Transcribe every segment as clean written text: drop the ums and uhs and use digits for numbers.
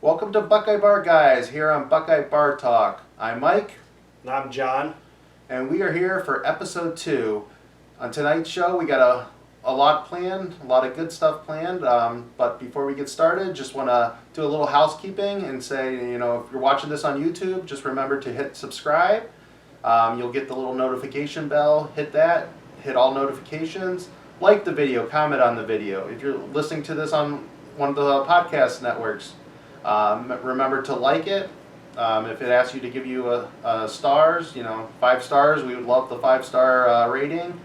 Welcome to Buckeye Bar Guys here on Buckeye Bar Talk. I'm Mike. And I'm John. And we are here for episode 2. On tonight's show, we got a lot planned, a lot of good stuff planned. But before we get started, just want to do a little housekeeping and say, if you're watching this on YouTube, just remember to hit subscribe. You'll get the little notification bell. Hit that. Hit all notifications. Like the video. Comment on the video. If you're listening to this on one of the podcast networks, remember to like it. If it asks you to give you stars, 5 stars, we would love the 5-star rating.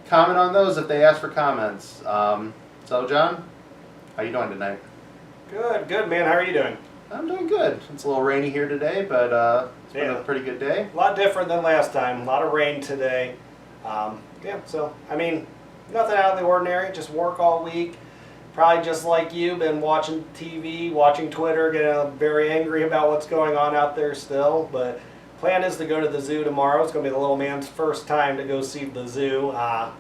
Comment on those if they ask for comments. So, John, how you doing tonight? Good, man. How are you doing? I'm doing good. It's a little rainy here today, but it's been a pretty good day. A lot different than last time. A lot of rain today. Nothing out of the ordinary. Just work all week. Probably just like you, been watching TV, watching Twitter, getting very angry about what's going on out there still. But plan is to go to the zoo tomorrow. It's going to be the little man's first time to go see the zoo.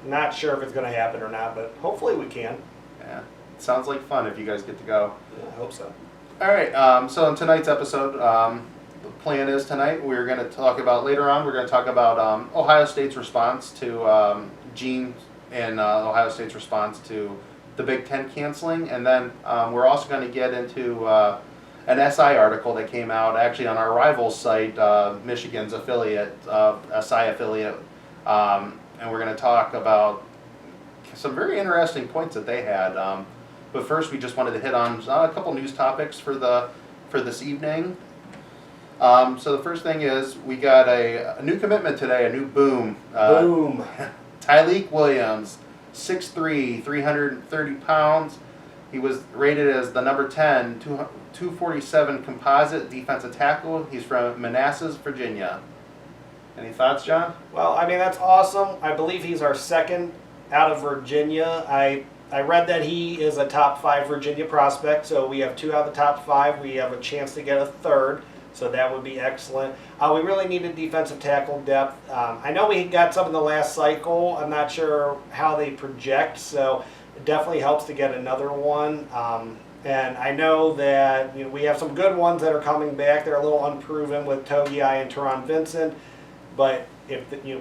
Not sure if it's going to happen or not, but hopefully we can. Yeah, it sounds like fun if you guys get to go. Yeah, I hope so. All right, so in tonight's episode, the plan is tonight we're going to talk about, later on, we're going to talk about Ohio State's response to Gene and Ohio State's response to the Big Ten canceling, and then we're also going to get into an SI article that came out actually on our rival's site, Michigan's affiliate, SI affiliate, and we're going to talk about some very interesting points that they had. But first, we just wanted to hit on a couple news topics for this evening. So the first thing is we got a new commitment today, a new boom. Boom. Tyleik Williams. 6'3", 330 pounds. He was rated as the number 10, 247 composite defensive tackle. He's from Manassas, Virginia. Any thoughts, John? Well, that's awesome. I believe he's our second out of Virginia. I read that he is a top 5 Virginia prospect, so we have 2 out of the top 5. We have a chance to get a third, so that would be excellent. We really needed defensive tackle depth. I know we got some in the last cycle. I'm not sure how they project, so it definitely helps to get another one. And I know that we have some good ones that are coming back. They're a little unproven with Togiai and Teron Vincent, but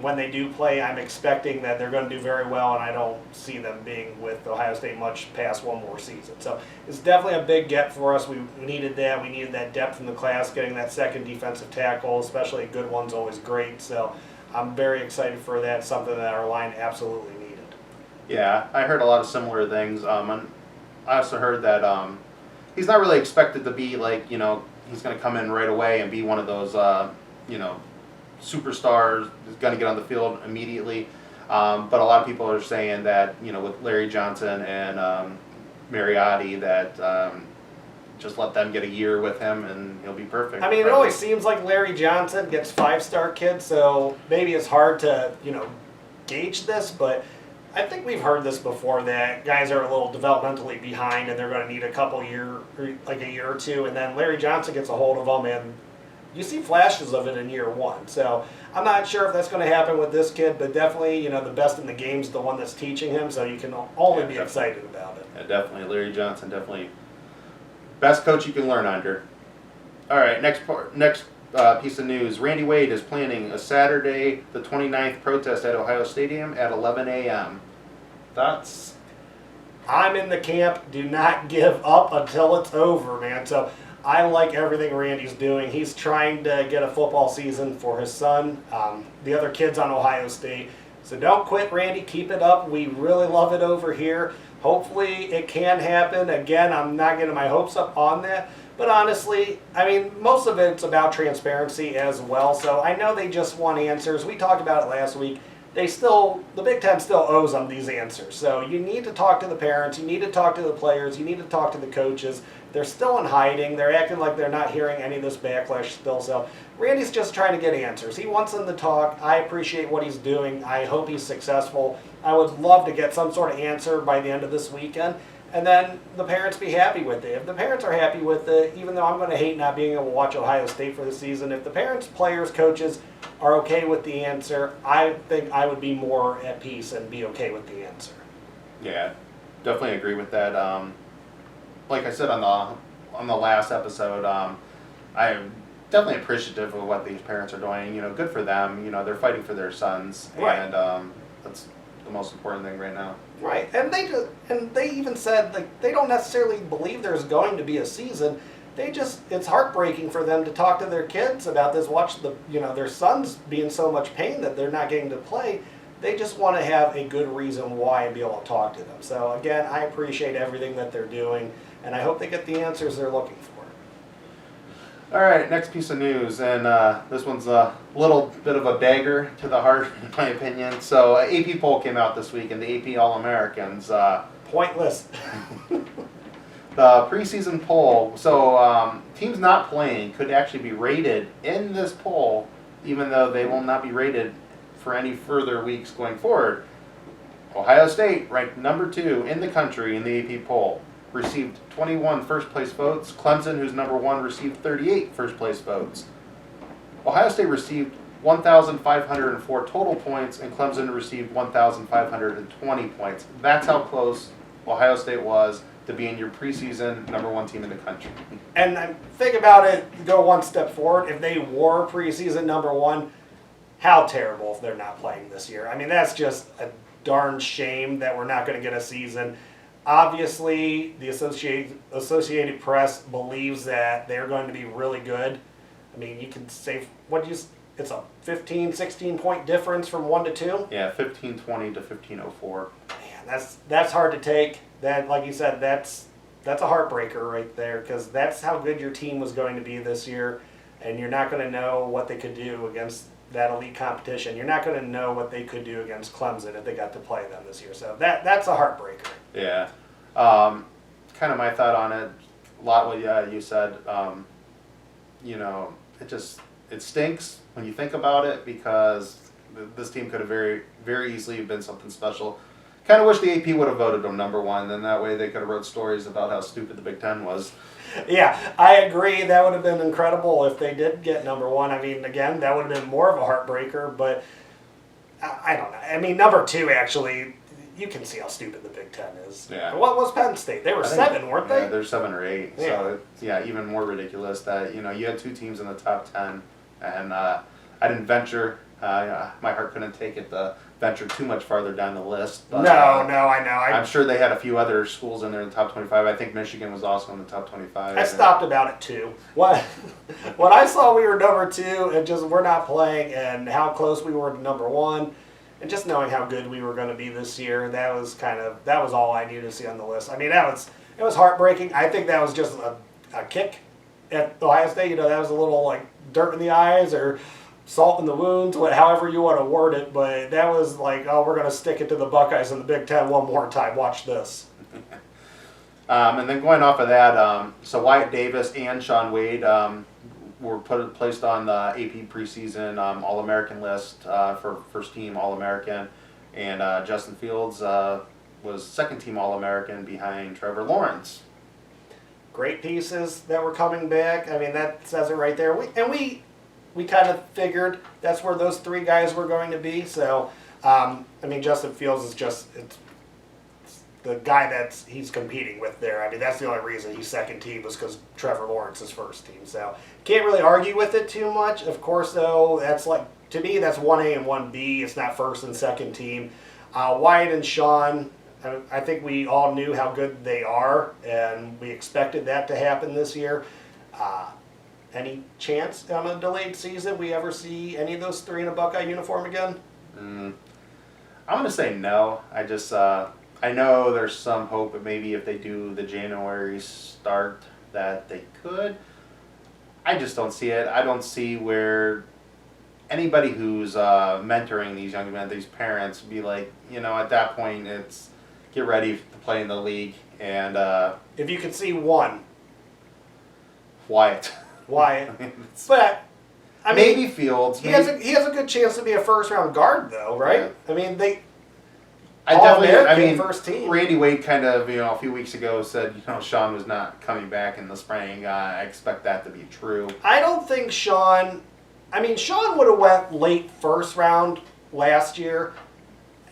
when they do play, I'm expecting that they're going to do very well, and I don't see them being with Ohio State much past one more season. So it's definitely a big get for us. We needed that. We needed that depth in the class. Getting that second defensive tackle, especially a good one's always great. So I'm very excited for that, something that our line absolutely needed. Yeah, I heard a lot of similar things. And I also heard that he's not really expected to be like, he's going to come in right away and be one of those, superstars, is going to get on the field immediately. But a lot of people are saying that, with Larry Johnson and Mariotti, that just let them get a year with him and he'll be perfect. It always seems like Larry Johnson gets 5-star kids, so maybe it's hard to, gauge this, but I think we've heard this before, that guys are a little developmentally behind and they're going to need a year or two, and then Larry Johnson gets a hold of them and you see flashes of it in year 1. So I'm not sure if that's going to happen with this kid, but definitely, the best in the game is the one that's teaching him, so you can only be excited about it. Yeah, definitely. Larry Johnson, definitely best coach you can learn under. All right, next piece of news. Randy Wade is planning a Saturday, the 29th protest at Ohio Stadium at 11 a.m. Thoughts? I'm in the camp. Do not give up until it's over, man. So I like everything Randy's doing. He's trying to get a football season for his son, the other kids on Ohio State. So don't quit, Randy. Keep it up. We really love it over here. Hopefully it can happen. Again, I'm not getting my hopes up on that. But honestly, most of it's about transparency as well. So I know they just want answers. We talked about it last week. The Big Ten still owes them these answers. So you need to talk to the parents. You need to talk to the players. You need to talk to the coaches. They're still in hiding. They're acting like they're not hearing any of this backlash still. So Randy's just trying to get answers. He wants them to talk. I appreciate what he's doing. I hope he's successful. I would love to get some sort of answer by the end of this weekend. And then the parents be happy with it. If the parents are happy with it, even though I'm going to hate not being able to watch Ohio State for the season, if the parents, players, coaches are okay with the answer, I think I would be more at peace and be okay with the answer. Yeah, definitely agree with that. Like I said on on the last episode, I'm definitely appreciative of what these parents are doing. Good for them. They're fighting for their sons, Right. and that's the most important thing right now. Right, and they even said like they don't necessarily believe there's going to be a season. It's heartbreaking for them to talk to their kids about this. Watch their sons be in so much pain that they're not getting to play. They just want to have a good reason why and be able to talk to them. So again, I appreciate everything that they're doing, and I hope they get the answers they're looking for. All right, next piece of news, and this one's a little bit of a dagger to the heart, in my opinion. So, AP poll came out this week, and the AP All-Americans. Pointless. The preseason poll, so teams not playing could actually be rated in this poll, even though they will not be rated for any further weeks going forward. Ohio State, ranked number 2 in the country in the AP poll, received 21 first-place votes. Clemson, who's number 1, received 38 first-place votes. Ohio State received 1,504 total points, and Clemson received 1,520 points. That's how close Ohio State was to being your preseason number 1 team in the country. And think about it, go one step forward. If they were preseason number 1, how terrible if they're not playing this year. I mean, that's just a darn shame that we're not going to get a season. Obviously, the Associated Press believes that they're going to be really good. I mean, you can say, it's a 15, 16-point difference from 1 to 2? Yeah, 1520 to 1504. Man, that's hard to take. That, like you said, that's a heartbreaker right there, because that's how good your team was going to be this year, and you're not going to know what they could do against that elite competition. You're not going to know what they could do against Clemson if they got to play them this year. So that's a heartbreaker. Yeah. Kind of my thought on it, a lot what you said. It stinks when you think about it, because this team could have very, very easily been something special. Kind of wish the AP would have voted them number 1, then that way they could have wrote stories about how stupid the Big Ten was. Yeah, I agree. That would have been incredible if they did get number 1. I mean, again, that would have been more of a heartbreaker, but I don't know. I mean, number 2, actually, you can see how stupid the Big Ten is. Yeah. What was Penn State? They were 7, weren't they? Yeah, they're 7 or 8. Yeah. So, even more ridiculous that, you had 2 teams in the top 10, and I didn't venture. My heart couldn't take it to venture too much farther down the list. But, No, I know. I'm sure they had a few other schools in there in the top 25. I think Michigan was also in the top 25. I stopped about it too. When I saw we were number 2 and just we're not playing, and how close we were to number 1, and just knowing how good we were going to be this year, that was all I needed to see on the list. I mean, it was heartbreaking. I think that was just a kick at Ohio State. That was a little like dirt in the eyes or salt in the wounds, however you want to word it, but that was like, oh, we're going to stick it to the Buckeyes in the Big Ten one more time. Watch this. And then going off of that, so Wyatt Davis and Sean Wade were placed on the AP preseason All-American list for first-team All-American, and Justin Fields was second-team All-American behind Trevor Lawrence. Great pieces that were coming back. I mean, that says it right there. We kind of figured that's where those 3 guys were going to be. So, Justin Fields is it's the guy he's competing with there. I mean, that's the only reason he's second team was because Trevor Lawrence is first team. So, can't really argue with it too much. Of course, though, to me, that's 1A and 1B. It's not first and second team. Wyatt and Sean, I think we all knew how good they are, and we expected that to happen this year. Any chance on a delayed season we ever see any of those 3 in a Buckeye uniform again? I'm going to say no. I know there's some hope that maybe if they do the January start that they could. I just don't see it. I don't see where anybody who's mentoring these young men, these parents, be like, at that point it's get ready to play in the league. And if you could see one. Wyatt. But maybe Fields. He has a good chance to be a first-round guard, though, right? Yeah. I mean, first team. Randy Wade kind of, a few weeks ago said, Sean was not coming back in the spring. I expect that to be true. I don't think Sean would have went late first round last year.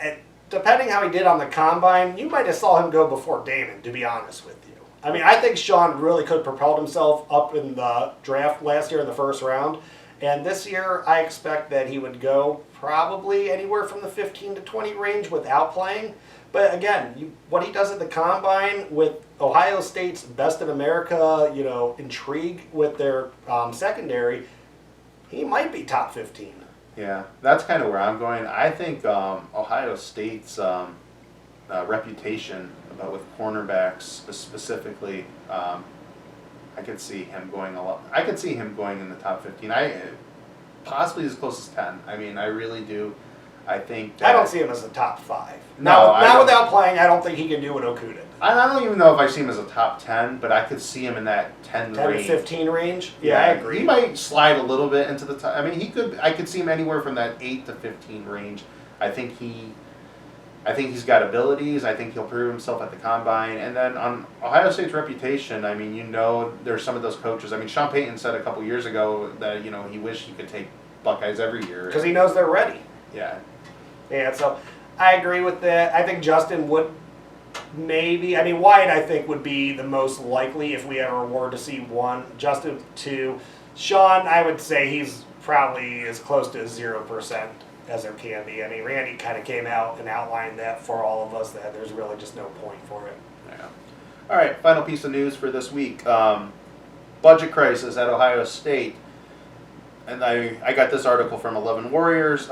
And depending how he did on the combine, you might have saw him go before Damon, to be honest with you. I mean, I think Sean really could have propelled himself up in the draft last year in the first round. And this year, I expect that he would go probably anywhere from the 15 to 20 range without playing. But again, what he does at the combine with Ohio State's best in America, intrigue with their secondary, he might be top 15. Yeah, that's kind of where I'm going. I think Ohio State's reputation with cornerbacks specifically, I could see him going a lot. I could see him going in the top 15. Possibly as close as 10. I mean, I really do. I think that, I don't see him as a top 5. No, now without playing, I don't think he can do what Oku did. I don't even know if I see him as a top 10, but I could see him in that 10 range. To 15 range? Yeah, I agree. He might slide a little bit into the top. I mean, I could see him anywhere from that 8 to 15 range. I think he's got abilities. I think he'll prove himself at the combine. And then on Ohio State's reputation, I mean, there's some of those coaches. I mean, Sean Payton said a couple years ago that, he wished he could take Buckeyes every year. Because he knows they're ready. Yeah. Yeah, so I agree with that. I think Justin would maybe. I mean, Wyatt, I think, would be the most likely if we ever were to see 1. Justin 2. Sean, I would say he's probably as close to 0% as there can be. I mean, Randy kind of came out and outlined that for all of us, that there's really just no point for it. Yeah. All right, final piece of news for this week. Budget crisis at Ohio State. And I got this article from 11 Warriors.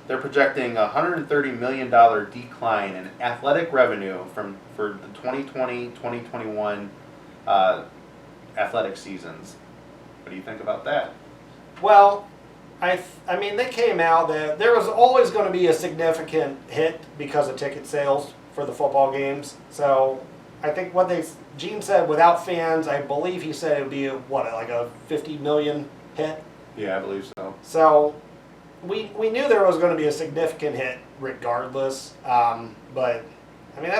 They're projecting a $130 million decline in athletic revenue for the 2020-2021 athletic seasons. What do you think about that? Well, I mean, they came out that there was always going to be a significant hit because of ticket sales for the football games. So I think Gene said without fans, I believe he said it would be like a $50 million hit. Yeah, I believe so. So we knew there was going to be a significant hit regardless. But I mean,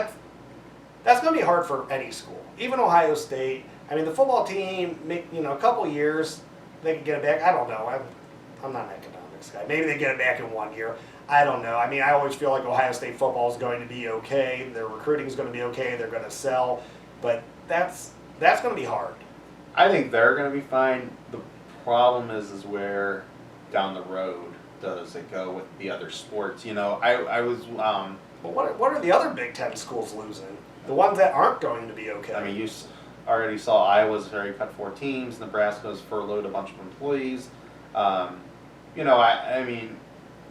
that's going to be hard for any school, even Ohio State. I mean, the football team, a couple years they could get it back. I don't know. I'm not an economics guy. Maybe they get it back in 1 year. I don't know. I mean, I always feel like Ohio State football is going to be okay. Their recruiting is going to be okay. They're going to sell. But that's going to be hard. I think they're going to be fine. The problem is where down the road does it go with the other sports? I was. Well, what are the other Big Ten schools losing? The ones that aren't going to be okay. I mean, you already saw Iowa's already cut 4 teams. Nebraska's furloughed a bunch of employees. I mean,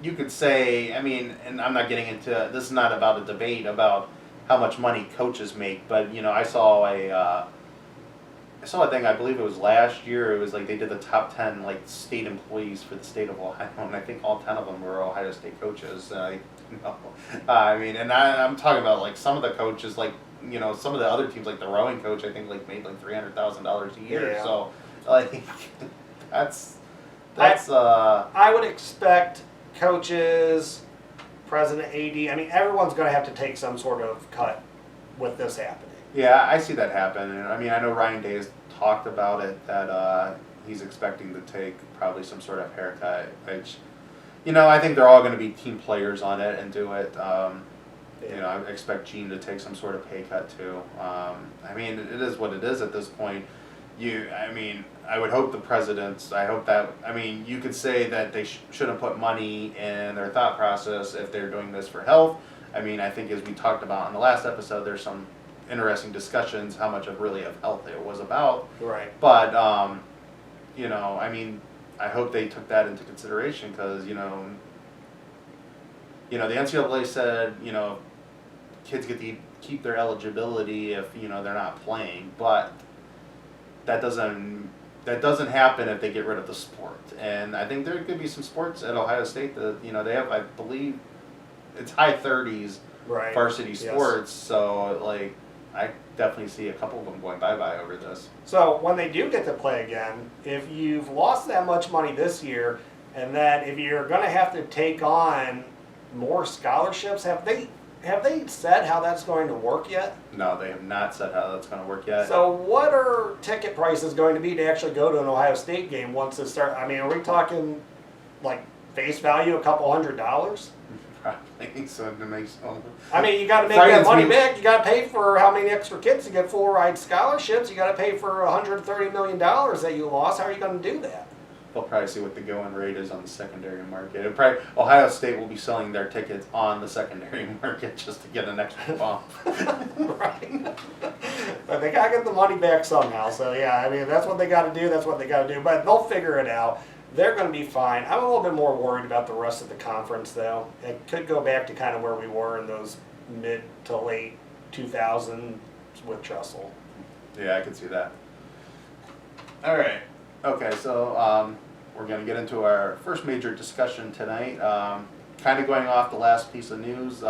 you could say, I mean, and I'm not getting into, this is not about a debate about how much money coaches make, but, I saw a thing, I believe it was last year, it was like they did the top 10, state employees for the state of Ohio, and I think all 10 of them were Ohio State coaches. I mean, and I'm talking about, some of the coaches, some of the other teams, the rowing coach, I think, made, $300,000 a year, Yeah. So, that's I would expect coaches, president, AD, I mean, everyone's going to have to take some sort of cut with this happening. Yeah, I see that happen. And I mean, I know Ryan Day has talked about it, that he's expecting to take probably some sort of haircut, which, I think they're all going to be team players on it and do it. I expect Gene to take some sort of pay cut too. I mean, it is what it is at this point. I would hope the presidents, you could say that they shouldn't put money in their thought process if they're doing this for health. I mean, I think as we talked about in the last episode, there's some interesting discussions how much of health it was about. Right. But, I hope they took that into consideration because, the NCAA said, kids get to keep their eligibility if, they're not playing, but that doesn't happen if they get rid of the sport. And I think there could be some sports at Ohio State that, they have, I believe, it's high 30s Right. varsity Yes. sports. So, I definitely see a couple of them going bye-bye over this. So when they do get to play again, if you've lost that much money this year, and then if you're going to have to take on more scholarships, have they said how that's going to work yet? No, they have not said how that's going to work yet. So what are ticket prices going to be to actually go to an Ohio State game once it starts? I mean, are we talking face value a couple $100? Probably. So to make some. I mean, you got to make that money back. You got to pay for how many extra kids to get full ride scholarships. You got to pay for $130 million that you lost. How are you going to do that? They'll probably see what the going rate is on the secondary market. Ohio State will be selling their tickets on the secondary market just to get an extra bump. Right. But they got to get the money back somehow. So, yeah, I mean, that's what they got to do. That's what they got to do. But they'll figure it out. They're going to be fine. I'm a little bit more worried about the rest of the conference, though. It could go back to kind of where we were in those mid to late 2000s with Tressel. Yeah, I could see that. All right. Okay, so we're going to get into our first major discussion tonight. Kind of going off the last piece of news.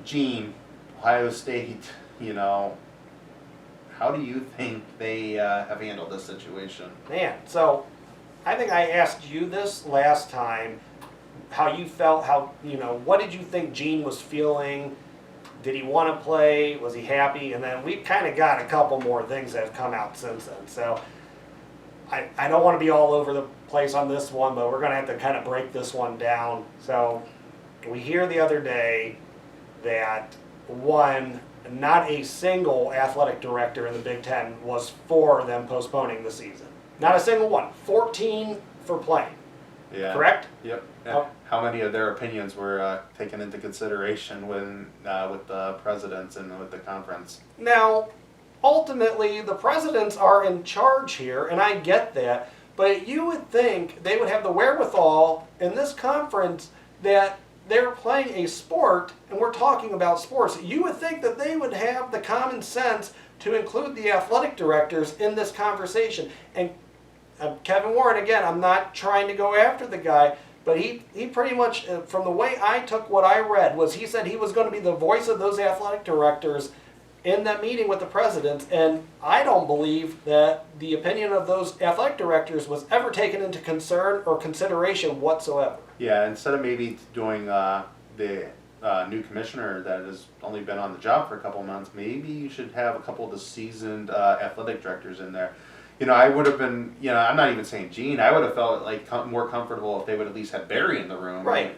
Gene, Ohio State, how do you think they have handled this situation? Man, so I think I asked you this last time, how you felt, what did you think Gene was feeling? Did he want to play? Was he happy? And then we've kind of got a couple more things that have come out since then. So I don't want to be all over the place on this one, but we're going to have to kind of break this one down. So we hear the other day that not a single athletic director in the Big Ten was for them postponing the season. Not a single one. 14 for playing. Yeah. Correct? Yep. Oh. How many of their opinions were taken into consideration with the presidents and with the conference? Now, ultimately, the presidents are in charge here, and I get that, but you would think they would have the wherewithal in this conference that they're playing a sport, and we're talking about sports. You would think that they would have the common sense to include the athletic directors in this conversation. And Kevin Warren, again, I'm not trying to go after the guy, but he pretty much, from the way I took what I read, was he said he was going to be the voice of those athletic directors in that meeting with the presidents, and I don't believe that the opinion of those athletic directors was ever taken into concern or consideration whatsoever. Yeah, instead of maybe doing the new commissioner that has only been on the job for a couple of months, maybe you should have a couple of the seasoned athletic directors in there. I would have been, I'm not even saying Gene, I would have felt like more comfortable if they would at least have Barry in the room. Right.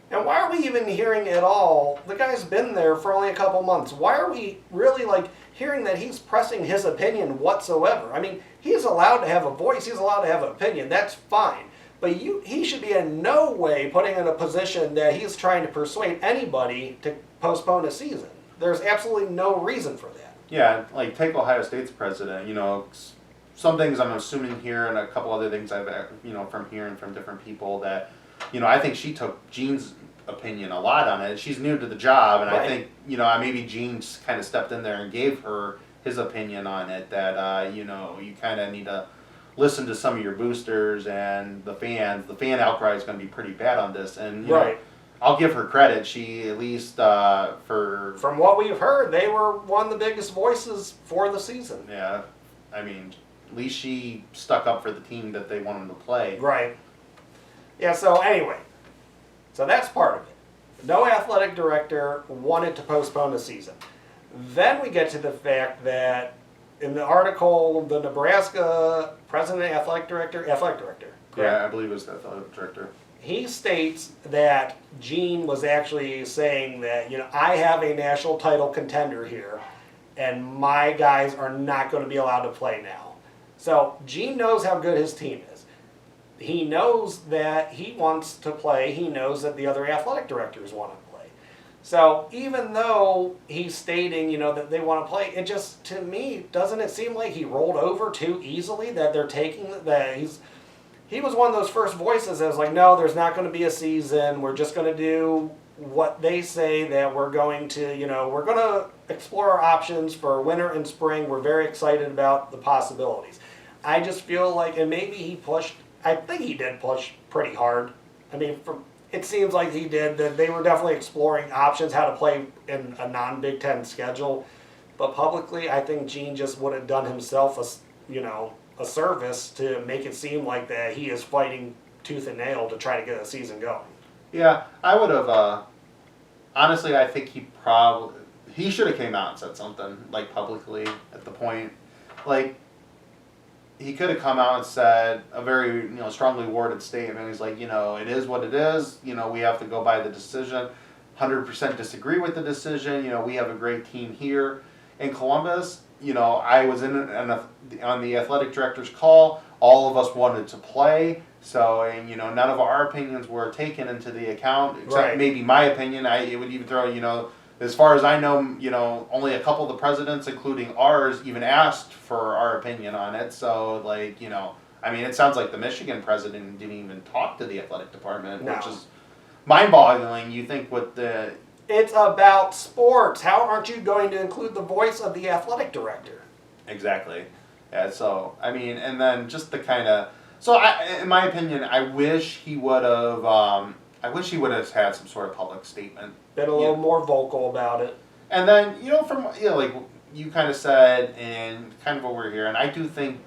And why are we even hearing at all? The guy's been there for only a couple months. Why are we really hearing that he's pressing his opinion whatsoever? I mean, he's allowed to have a voice. He's allowed to have an opinion. That's fine. But he should be in no way putting in a position that he's trying to persuade anybody to postpone a season. There's absolutely no reason for that. Yeah, take Ohio State's president. Some things I'm assuming here, and a couple other things I've from hearing from different people that. I think she took Gene's opinion a lot on it. She's new to the job, and right. I think, maybe Gene kind of stepped in there and gave her his opinion on it, that, you kind of need to listen to some of your boosters and the fans. The fan outcry is going to be pretty bad on this, and, right. I'll give her credit. She, at least From what we've heard, they were one of the biggest voices for the season. Yeah, I mean, at least she stuck up for the team that they want them to play. Right. Yeah, so anyway, so that's part of it. No athletic director wanted to postpone the season. Then we get to the fact that in the article, the Nebraska president, athletic director, correct? Yeah, I believe it was the athletic director. He states that Gene was actually saying that, I have a national title contender here, and my guys are not going to be allowed to play now. So Gene knows how good his team is. He knows that he wants to play. He knows that the other athletic directors want to play. So even though he's stating, that they want to play, it just, to me, doesn't it seem like he rolled over too easily, that they're taking, that he was one of those first voices that was like, no, there's not going to be a season. We're just going to do what they say, that we're going to, we're going to explore our options for winter and spring. We're very excited about the possibilities. I just feel like, and maybe he pushed, I think he did push pretty hard. I mean, it seems like he did, that they were definitely exploring options, how to play in a non-Big Ten schedule. But publicly, I think Gene just would have done himself a service to make it seem like that he is fighting tooth and nail to try to get a season going. Yeah, I would have, honestly, I think he should have came out and said something, publicly at the point. he could have come out and said a very strongly worded statement. He's like, it is what it is. We have to go by the decision. 100% disagree with the decision. We have a great team here in Columbus. I was on the athletic director's call. All of us wanted to play. So, and none of our opinions were taken into the account, except maybe my opinion. It would even throw, as far as I know, only a couple of the presidents, including ours, even asked for our opinion on it. So, it sounds like the Michigan president didn't even talk to the athletic department, which is mind-boggling. You think with the... It's about sports. How aren't you going to include the voice of the athletic director? Exactly. Yeah, so, and then just the kind of... So, in my opinion, I wish he would have had some sort of public statement. Been a little more vocal about it. And then, like you kind of said, and kind of what we're hearing, I do think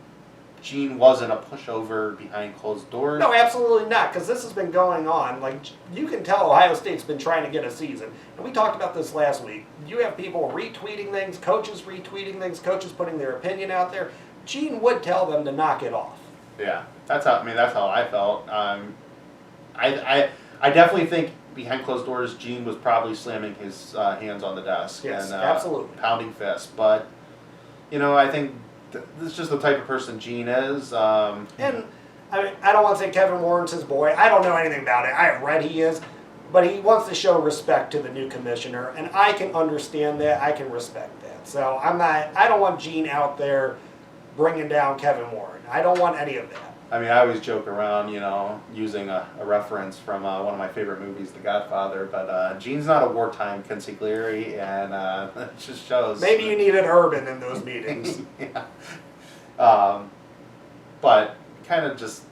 Gene wasn't a pushover behind closed doors. No, absolutely not, because this has been going on. Like, you can tell Ohio State's been trying to get a season. And we talked about this last week. You have people retweeting things, coaches retweeting things, coaches putting their opinion out there. Gene would tell them to knock it off. Yeah, that's how I felt. I definitely think behind closed doors, Gene was probably slamming his hands on the desk and absolutely pounding fists. But I think this is just the type of person Gene is. And I don't want to say Kevin Warren's his boy. I don't know anything about it. I have read he is, but he wants to show respect to the new commissioner, and I can understand that. I can respect that. So I don't want Gene out there bringing down Kevin Warren. I don't want any of that. I always joke around, using a reference from one of my favorite movies, The Godfather, but Gene's not a wartime consigliere, and it just shows. Maybe you needed Urban in those meetings. Yeah. But kind of just,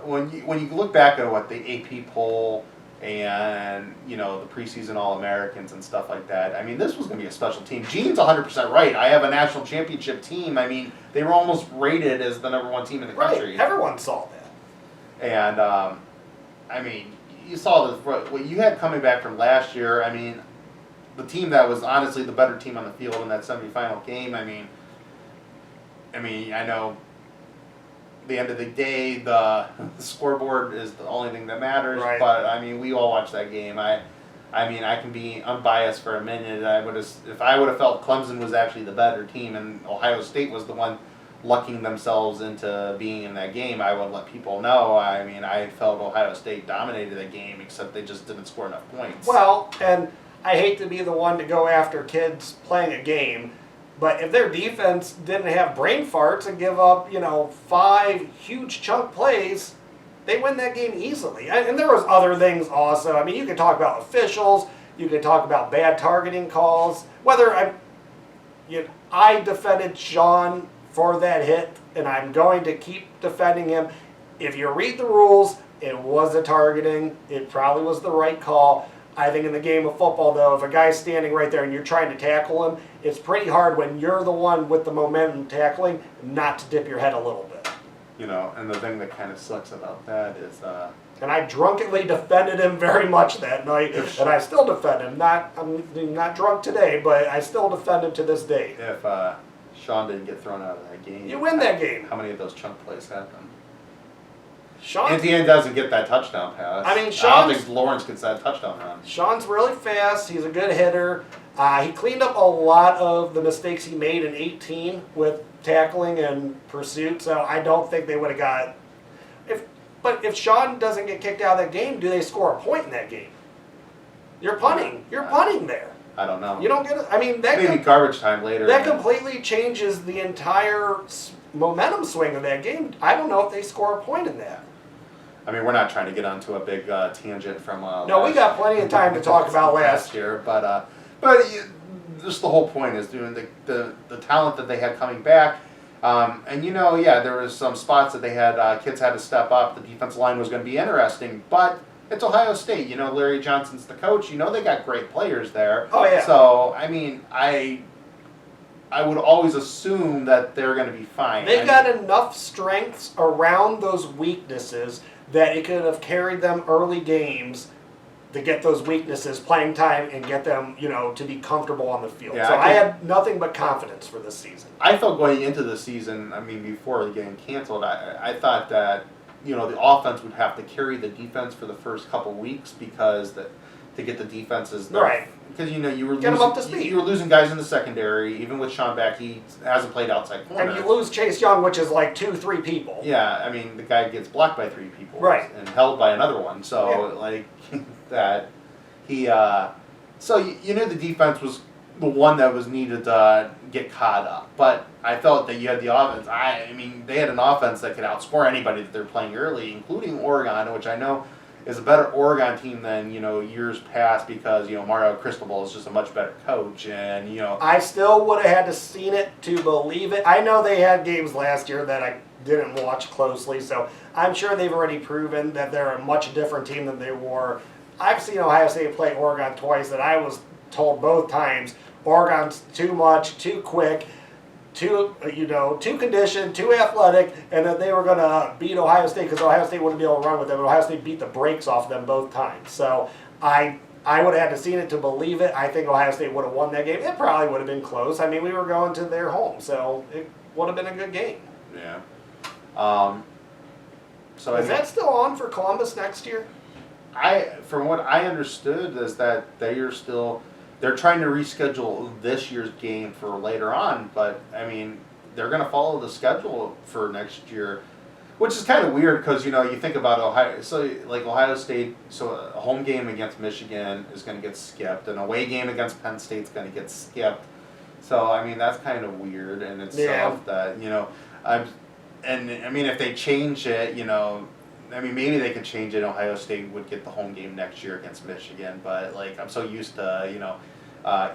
when you look back at what the AP poll and, the preseason All-Americans and stuff like that, this was going to be a special team. Gene's 100% right. I have a national championship team. They were almost rated as the #1 team in the country. Right. Everyone saw that. And, you saw what you had coming back from last year. The team that was honestly the better team on the field in that semifinal game. I know at the end of the day, the scoreboard is the only thing that matters. Right. But we all watched that game. I can be unbiased for a minute. If I would have felt Clemson was actually the better team and Ohio State was the one lucking themselves into being in that game, I would let people know. I felt Ohio State dominated the game, except they just didn't score enough points. Well, and I hate to be the one to go after kids playing a game, but if their defense didn't have brain farts and give up, 5 huge chunk plays, they win that game easily. And there was other things also. You could talk about officials. You could talk about bad targeting calls. I defended Sean for that hit, and I'm going to keep defending him. If you read the rules, it was a targeting. It probably was the right call. I think in the game of football, though, if a guy's standing right there and you're trying to tackle him, it's pretty hard when you're the one with the momentum tackling not to dip your head a little bit. And the thing that kind of sucks about that is... and I drunkenly defended him very much that night, and I still defend him. I'm not drunk today, but I still defend him to this day. If Sean didn't get thrown out of that game... You win that game. How many of those chunk plays happened? Etienne doesn't get that touchdown pass. I don't think Lawrence gets that touchdown run. Sean's really fast. He's a good hitter. He cleaned up a lot of the mistakes he made in 2018 with tackling and pursuit, so I don't think they would have got... But if Sean doesn't get kicked out of that game, do they score a point in that game? You're punting. You're punting there. I don't know. You don't get it. Maybe garbage time later. That completely changes the entire momentum swing of that game. I don't know if they score a point in that. We're not trying to get onto a big tangent from. No, we got plenty of time to talk about last year, but just the whole point is doing the talent that they had coming back, and there was some spots that they had kids had to step up. The defensive line was going to be interesting, but it's Ohio State. Larry Johnson's the coach. They got great players there. Oh yeah. So I would always assume that they're going to be fine. They've got enough strengths around those weaknesses that it could have carried them early games to get those weaknesses playing time and get them, to be comfortable on the field. Yeah, so I had nothing but confidence for this season. I felt going into the season, before the game canceled, I thought that, the offense would have to carry the defense for the first couple weeks because to get the defenses there. Right. Because, you were Get them up to speed. You were losing guys in the secondary, even with Sean Beck, he hasn't played outside corner. And you lose Chase Young, which is like 2-3 people. Yeah, the guy gets blocked by 3 people. Right. And held by another one. So, that he, so you knew the defense was the one that was needed to get caught up. But I felt that you had the offense. They had an offense that could outscore anybody that they're playing early, including Oregon, which I know is a better Oregon team than, years past because, Mario Cristobal is just a much better coach. And, I still would have had to seen it to believe it. I know they had games last year that I didn't watch closely, so I'm sure they've already proven that they're a much different team than they were. I've seen Ohio State play Oregon twice, and I was told both times Oregon's too much, too quick, too conditioned, too athletic, and that they were going to beat Ohio State because Ohio State wouldn't be able to run with them. Ohio State beat the brakes off them both times. So I would have had to seen it to believe it. I think Ohio State would have won that game. It probably would have been close. We were going to their home, so it would have been a good game. Yeah. Is that still on for Columbus next year? From what I understood, is that they're trying to reschedule this year's game for later on, but they're going to follow the schedule for next year, which is kind of weird because you think about Ohio. So like Ohio State, so a home game against Michigan is going to get skipped, an away game against Penn State's going to get skipped. So that's kind of weird in itself. That if they change it, maybe they could change it. Ohio State would get the home game next year against Michigan, but I'm so used to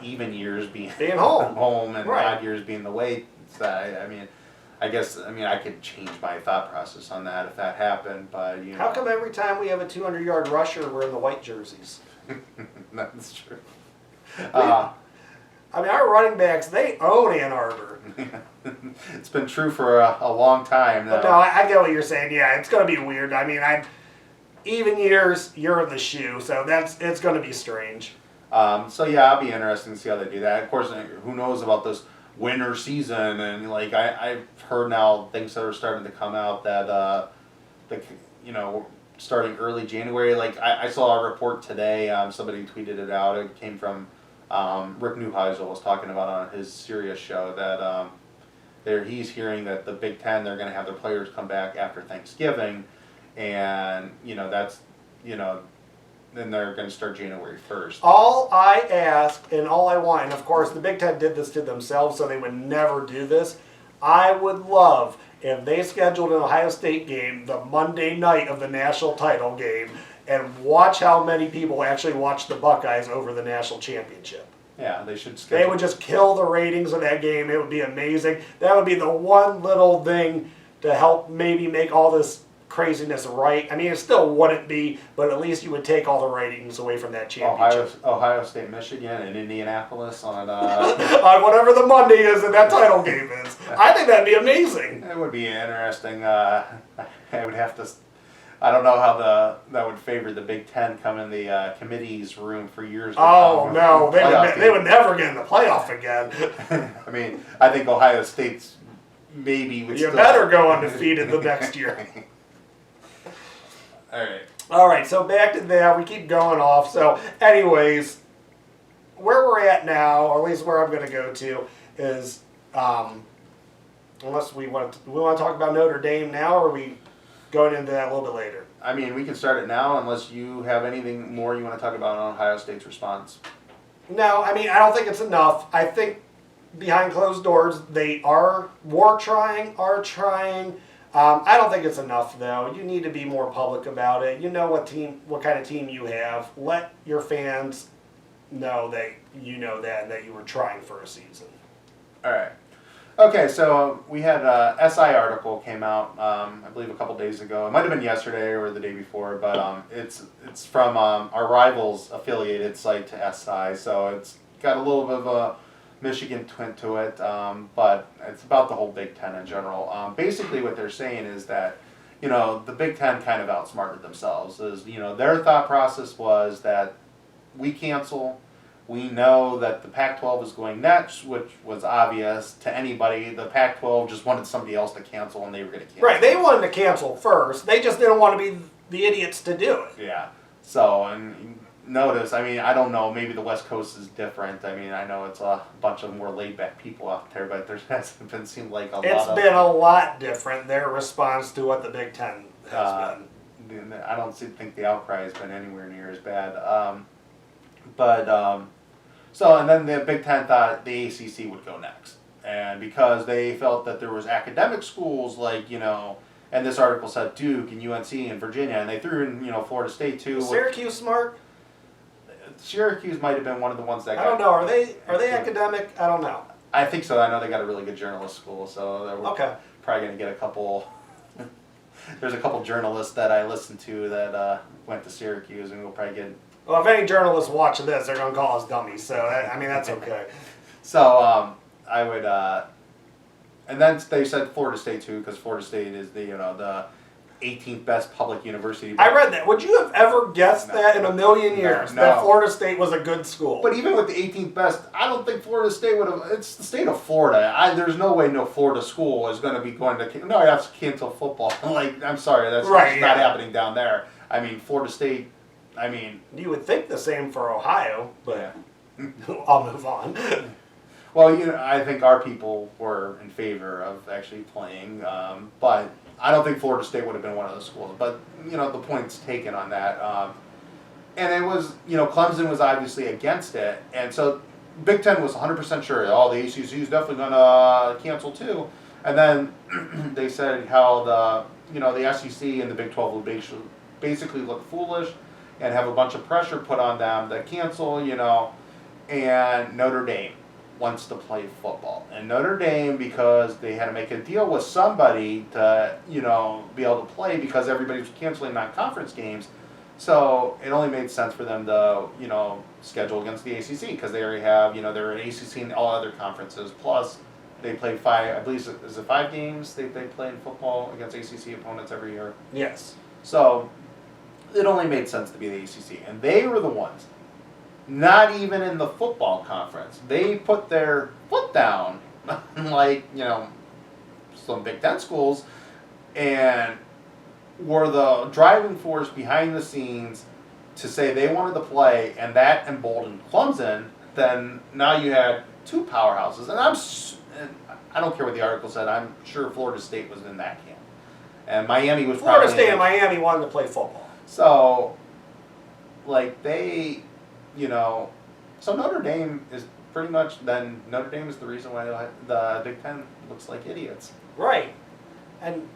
even years being home and odd years being the way. I guess I could change my thought process on that if that happened, but How come every time we have a 200-yard rusher, we're in the white jerseys? That's true. Our running backs, they own Ann Arbor. It's been true for a long time now. But no, I get what you're saying. Yeah, it's going to be weird. Even years, you're in the shoe, so it's going to be strange. I'll be interested to see how they do that. Of course, who knows about this winter season, and I've heard now things that are starting to come out that starting early January. I saw a report today. Somebody tweeted it out. It came from Rick Neuheisel was talking about on his Sirius show that he's hearing that the Big Ten, they're going to have their players come back after Thanksgiving, and then they're going to start January 1st. All I ask and all I want, and of course the Big Ten did this to themselves, so they would never do this. I would love if they scheduled an Ohio State game the Monday night of the national title game, and watch how many people actually watch the Buckeyes over the national championship. Yeah, they should schedule. They would just kill the ratings of that game. It would be amazing. That would be the one little thing to help maybe make all this craziness right. It still wouldn't be, but at least you would take all the ratings away from that championship. Ohio State, Michigan, and Indianapolis on on whatever the Monday is that that title game is. I think that'd be amazing. It would be interesting. I would have to. I don't know how that would favor the Big Ten come in the committee's room for years. Oh no, they would never get in the playoff again. I think Ohio State's maybe would. You better go undefeated the next year. All right. So back to that. We keep going off. So, anyways, where we're at now, or at least where I'm going to go to, is unless we want to talk about Notre Dame now, or are we going into that a little bit later? We can start it now, unless you have anything more you want to talk about on Ohio State's response. No, I don't think it's enough. I think behind closed doors, they are trying. I don't think it's enough, though. You need to be more public about it. You know what kind of team you have. Let your fans know that you know that you were trying for a season. All right. Okay, so we had a SI article came out, I believe a couple days ago. It might have been yesterday or the day before, but it's from our rivals affiliated site to SI, so it's got a little bit of a Michigan twin to it, but it's about the whole Big Ten in general. Basically what they're saying is that the Big Ten kind of outsmarted themselves. Their thought process was that we cancel. We know that the Pac-12 is going next, which was obvious to anybody. The Pac-12 just wanted somebody else to cancel, and they were going to cancel. Right, they wanted to cancel first. They just didn't want to be the idiots to do it. Yeah. So, and notice, I don't know, maybe the West Coast is different. I know it's a bunch of more laid-back people out there, but there hasn't been seemed like a lot of... It's been a lot different, their response to what the Big Ten has been. I don't think the outcry has been anywhere near as bad. And then the Big Ten thought the ACC would go next. And because they felt that there was academic schools like, and this article said Duke and UNC and Virginia, and they threw in, Florida State too. Was Syracuse smart? Syracuse might have been one of the ones that I don't know. Are they academic? I don't know. I think so. I know they got a really good journalist school, so we're okay. Probably going to get a couple. There's a couple journalists that I listened to that went to Syracuse, and we'll probably get. Well, if any journalists watch this, they're going to call us dummies. So that's okay. So I would, and then they said Florida State too, because Florida State is the 18th best public university. I read that. Would you have ever guessed that in a million years that Florida State was a good school? But even with the 18th best, I don't think Florida State would have. It's the state of Florida. There's no way no Florida school is going to be going to. No, you have to cancel football. I'm sorry, that's not happening down there. Florida State. You would think the same for Ohio, but yeah. I'll move on. Well, I think our people were in favor of actually playing, but I don't think Florida State would have been one of those schools. But, the point's taken on that. And it was, Clemson was obviously against it. And so Big Ten was 100% sure, the ACC is definitely going to cancel too. And then they said how the SEC and the Big 12 would basically look foolish and have a bunch of pressure put on them to cancel, and Notre Dame wants to play football. And Notre Dame, because they had to make a deal with somebody to, be able to play because everybody was canceling non-conference games, so it only made sense for them to, schedule against the ACC because they already have, they're an ACC in all other conferences, plus they played 5, I believe, is it 5 games they play in football against ACC opponents every year? Yes. So it only made sense to be the ACC. And they were the ones, not even in the football conference. They put their foot down, like, some Big Ten schools, and were the driving force behind the scenes to say they wanted to play, and that emboldened Clemson. Then now you had 2 powerhouses. And I don't care what the article said, I'm sure Florida State was in that camp. And Miami was Florida State and Miami wanted to play football. So, so Notre Dame is pretty much, then Notre Dame is the reason why the Big Ten looks like idiots. Right. And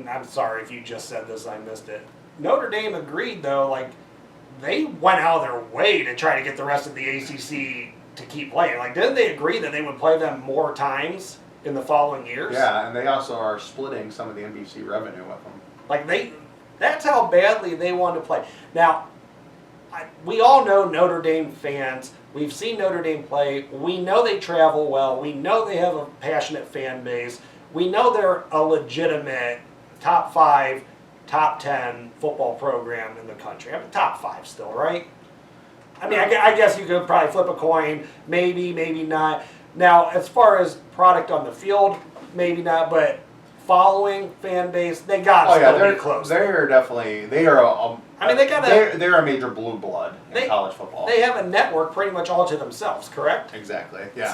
I'm sorry if you just said this, I missed it. Notre Dame agreed, though, they went out of their way to try to get the rest of the ACC to keep playing. Didn't they agree that they would play them more times in the following years? Yeah, and they also are splitting some of the NBC revenue with them. That's how badly they wanted to play. Now, we all know Notre Dame fans. We've seen Notre Dame play. We know they travel well. We know they have a passionate fan base. We know they're a legitimate top 5, top 10 football program in the country. Top 5 still, right? I guess you could probably flip a coin. Maybe, maybe not. Now, as far as product on the field, maybe not, but following fan base, they got to be close. They're definitely, they are they're a major blue blood in college football. They have a network pretty much all to themselves, correct? Exactly, yeah.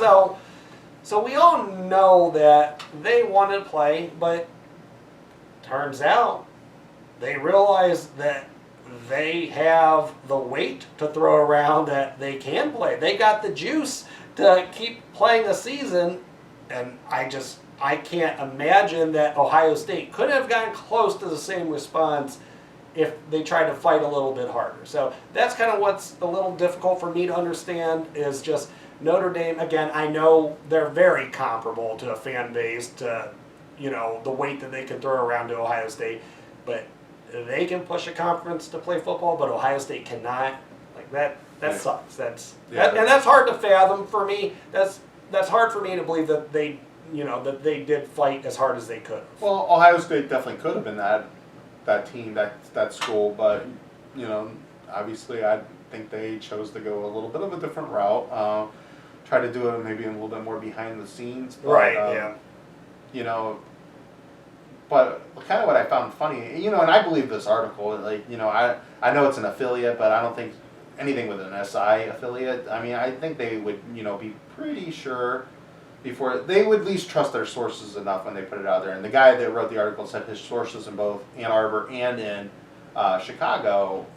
So we all know that they want to play, but turns out they realize that they have the weight to throw around that they can play. They got the juice to keep playing a season, and I can't imagine that Ohio State could have gotten close to the same response if they tried to fight a little bit harder. So that's kind of what's a little difficult for me to understand is just Notre Dame. Again, I know they're very comparable to a fan base, to the weight that they can throw around to Ohio State, but they can push a conference to play football, but Ohio State cannot. That sucks. And that's hard to fathom for me. That's hard for me to believe that they that they did fight as hard as they could. Well, Ohio State definitely could have been that team, that school, but obviously I think they chose to go a little bit of a different route. Try to do it maybe a little bit more behind the scenes. But, Right. Yeah. But kind of what I found funny, and I believe this article, I know it's an affiliate, but I don't think anything with an SI affiliate. I mean, I think they would, be pretty sure before they would at least trust their sources enough when they put it out there. And the guy that wrote the article said his sources in both Ann Arbor and in Chicago,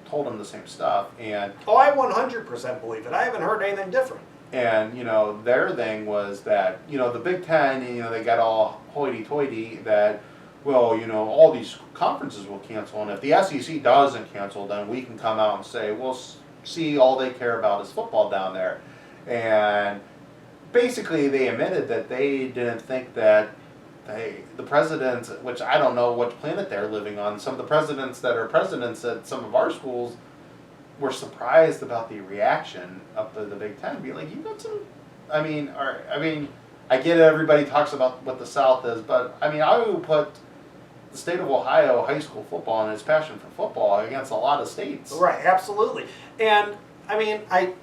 told him the same stuff. And I 100% believe it. I haven't heard anything different. And, their thing was that, the Big Ten, they got all hoity-toity that, well, all these conferences will cancel. And if the SEC doesn't cancel, then we can come out and say, well, see, all they care about is football down there. And basically they admitted that they didn't think that the presidents, which I don't know what planet they're living on, some of the presidents that are presidents at some of our schools were surprised about the reaction of the Big Ten. Be like, you got some. I mean, I get it. Everybody talks about what the South is, but I would put the state of Ohio high school football and its passion for football against a lot of states. Right. Absolutely. And I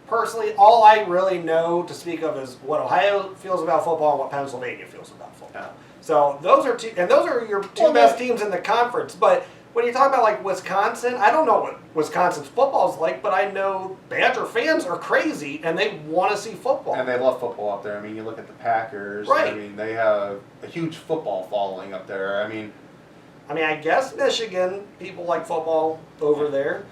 personally, all I really know to speak of is what Ohio feels about football and what Pennsylvania feels about football. Yeah. So those are your two best teams in the conference, but. When you talk about like Wisconsin, I don't know what Wisconsin's football is like, but I know Badger fans are crazy and they want to see football. And they love football up there. You look at the Packers. Right. They have a huge football following up there. I guess Michigan people like football over there.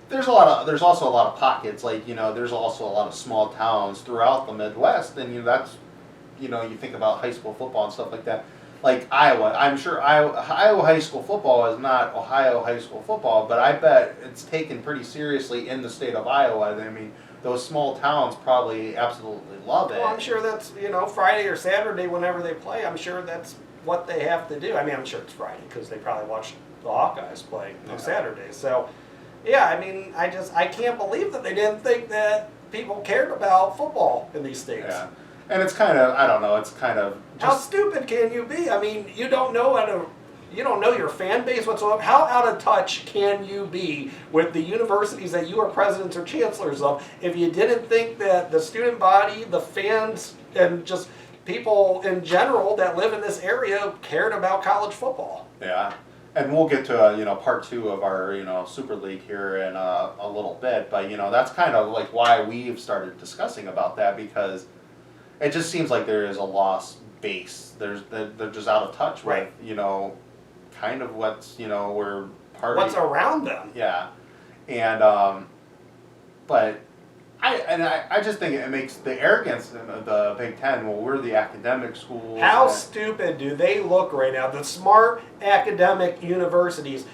There's also a lot of pockets. There's also a lot of small towns throughout the Midwest, and that's you think about high school football and stuff like that. Like Iowa, I'm sure Iowa high school football is not Ohio high school football, but I bet it's taken pretty seriously in the state of Iowa. Those small towns probably absolutely love it. Well, I'm sure that's, Friday or Saturday whenever they play, I'm sure that's what they have to do. I'm sure it's Friday because they probably watch the Hawkeyes play on Saturday. So, yeah, I can't believe that they didn't think that people cared about football in these states. Yeah. And it's kind of, I don't know, it's kind of... How stupid can you be? You don't know your fan base whatsoever. How out of touch can you be with the universities that you are presidents or chancellors of if you didn't think that the student body, the fans, and just people in general that live in this area cared about college football? Yeah. And we'll get to part two of our Super League here in a little bit, but that's kind of like why we've started discussing about that, because it just seems like there is a lost base. They're just out of touch with kind of what's we're part what's of around them. Yeah, and but I just think it makes the arrogance of the Big Ten. Well, we're the academic schools. How stupid do they look right now? The smart academic universities.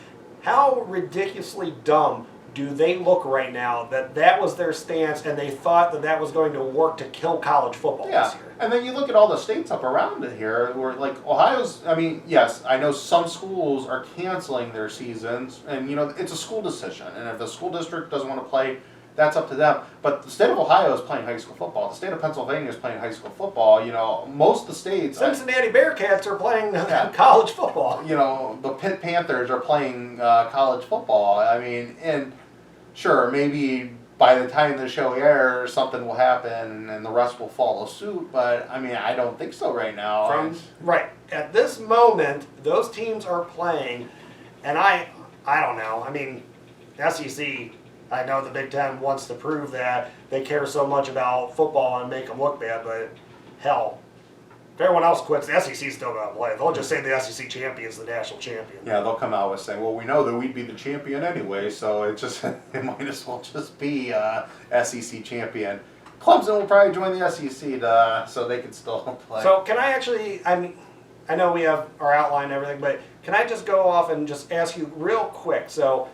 How ridiculously dumb do they look right now that was their stance and they thought that was going to work to kill college football this year? And then you look at all the states up around it here where like Ohio's, yes, I know some schools are canceling their seasons and it's a school decision, and if the school district doesn't want to play, that's up to them. But the state of Ohio is playing high school football. The state of Pennsylvania is playing high school football. Most of the states... Cincinnati Bearcats are playing college football. The Pitt Panthers are playing college football. And sure, maybe by the time the show airs, something will happen and the rest will follow suit. But, I don't think so right now. Right. At this moment, those teams are playing, and I don't know. SEC... I know the Big Ten wants to prove that they care so much about football and make them look bad, but hell, if everyone else quits, the SEC's still going to play. They'll just say the SEC champion's the national champion. Yeah, they'll come out with saying, well, we know that we'd be the champion anyway, so it might as well just be SEC champion. Clemson will probably join the SEC so they can still play. So can I actually, I know we have our outline and everything, but can I just go off and just ask you real quick? So.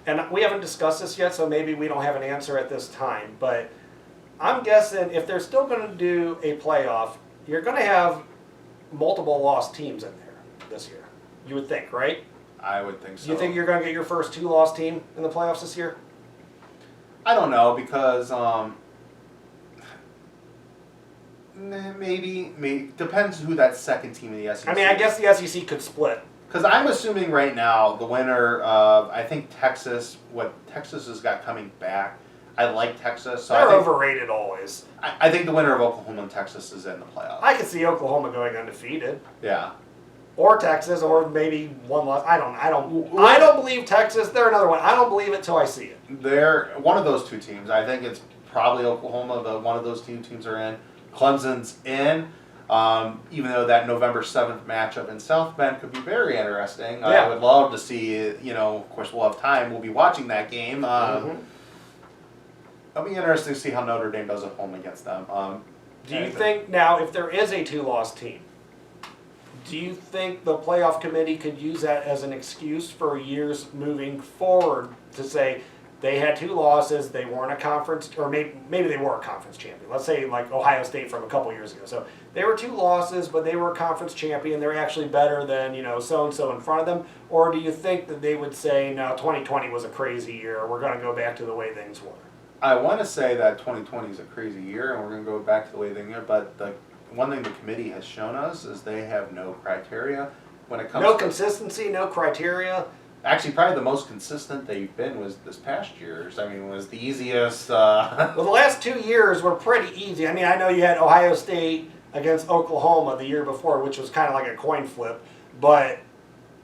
And we haven't discussed this yet, so maybe we don't have an answer at this time. But I'm guessing if they're still going to do a playoff, you're going to have multiple lost teams in there this year. You would think, right? I would think so. You think you're going to get your first 2 lost team in the playoffs this year? I don't know, because Maybe depends who that second team in the SEC. I mean, I guess the SEC could split. Because I'm assuming right now the winner of I think Texas, what Texas has got coming back. I like Texas. So They're I think, overrated always. I think the winner of Oklahoma and Texas is in the playoffs. I could see Oklahoma going undefeated. Yeah. Or Texas, or maybe one loss. I don't believe Texas. They're another one. I don't believe it till I see it. They're one of those two teams. I think it's probably Oklahoma. But one of those two teams are in. Clemson's in. Even though that November 7th matchup in South Bend could be very interesting. Yeah. I would love to see. Of course, we'll have time. We'll be watching that game. It'll be interesting to see how Notre Dame does at home against them. Do you think now, if there is a two-loss team, do you think the playoff committee could use that as an excuse for years moving forward to say they had two losses, they weren't a conference, or maybe they were a conference champion. Let's say like Ohio State from a couple years ago. So they were two losses, but they were a conference champion. They're actually better than so-and-so in front of them. Or do you think that they would say, no, 2020 was a crazy year. We're going to go back to the way things were? I want to say that 2020 is a crazy year, and we're going to go back to the way things are. But the one thing the committee has shown us is they have no criteria when it comes. No consistency, no criteria. Actually, probably the most consistent they've been was this past year's. I mean, was the easiest. Well, the last 2 years were pretty easy. I mean, I know you had Ohio State against Oklahoma the year before, which was kind of like a coin flip. But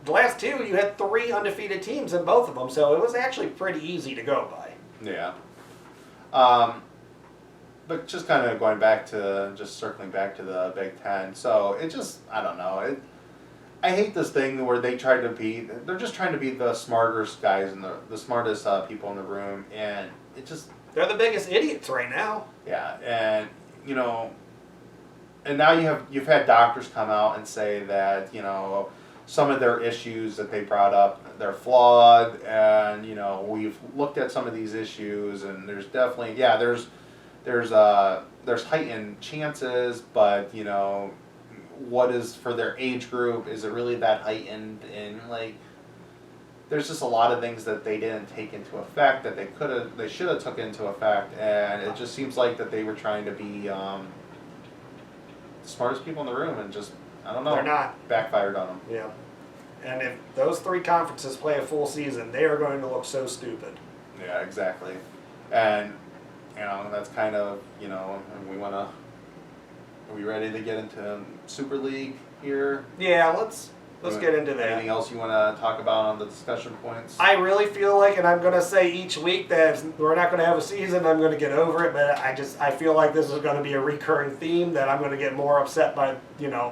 the last two, you had 3 undefeated teams in both of them, so it was actually pretty easy to go by. Yeah. But just kind of circling back to the Big Ten. So it just, I don't know. I hate this thing where they're just trying to be the smartest guys and the smartest people in the room, and it just. They're the biggest idiots right now. Yeah, and and now you've had doctors come out and say that some of their issues that they brought up, they're flawed, and we've looked at some of these issues, and there's definitely there's heightened chances, but what is for their age group, is it really that heightened? And there's just a lot of things that they didn't take into effect that they should have took into effect, and it just seems like that they were trying to be the smartest people in the room, and just I don't know. They're not. Backfired on them. Yeah. And if those 3 conferences play a full season, they are going to look so stupid. Yeah, exactly. And that's kind of are we ready to get into Super League here? Yeah, let's get into that. Anything else you want to talk about on the discussion points? I really feel like, and I'm going to say each week that we're not going to have a season, I'm going to get over it, but I feel like this is going to be a recurring theme that I'm going to get more upset by,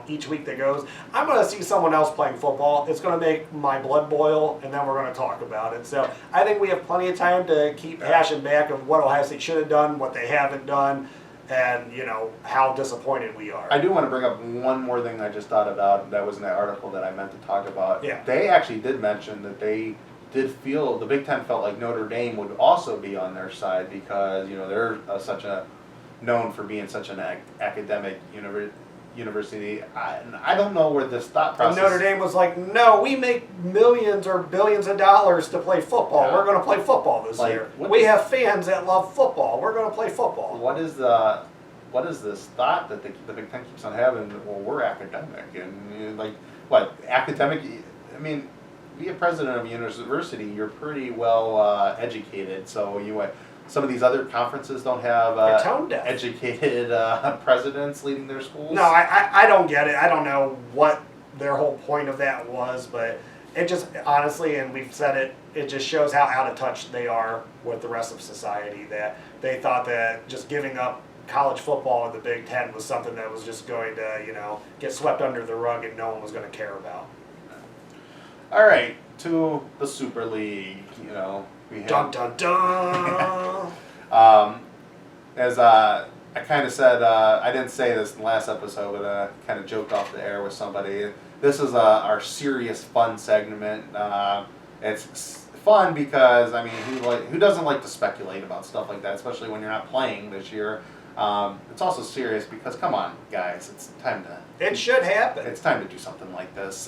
each week that goes. I'm going to see someone else playing football. It's going to make my blood boil, and then we're going to talk about it. So I think we have plenty of time to keep hashing back of what Ohio State should have done, what they haven't done, and how disappointed we are. I do want to bring up one more thing I just thought about that was in that article that I meant to talk about. Yeah. They actually did mention that they did feel the Big Ten felt like Notre Dame would also be on their side because they're known for being such an academic university. I don't know where this thought process. And Notre Dame was like, no, we make millions or billions of dollars to play football. Yeah. We're going to play football this year. We have fans that love football. We're going to play football. What is this thought that the Big Ten keeps on having? Well, we're academic, and academic? I mean, be a president of a university, you're pretty well educated. So some of these other conferences don't have educated presidents leading their schools. No, I don't get it. I don't know what their whole point of that was, but it just, honestly, and we've said it, it just shows how out of touch they are with the rest of society, that they thought that just giving up college football in the Big Ten was something that was just going to, get swept under the rug and no one was going to care about. All right, to the Super League, we have, dun dun dun. As I kind of said, I didn't say this in the last episode, but I kind of joked off the air with somebody. This is our serious fun segment. It's fun because who doesn't like to speculate about stuff like that, especially when you're not playing this year. It's also serious because, come on, guys, it's time to. It should happen. It's time to do something like this.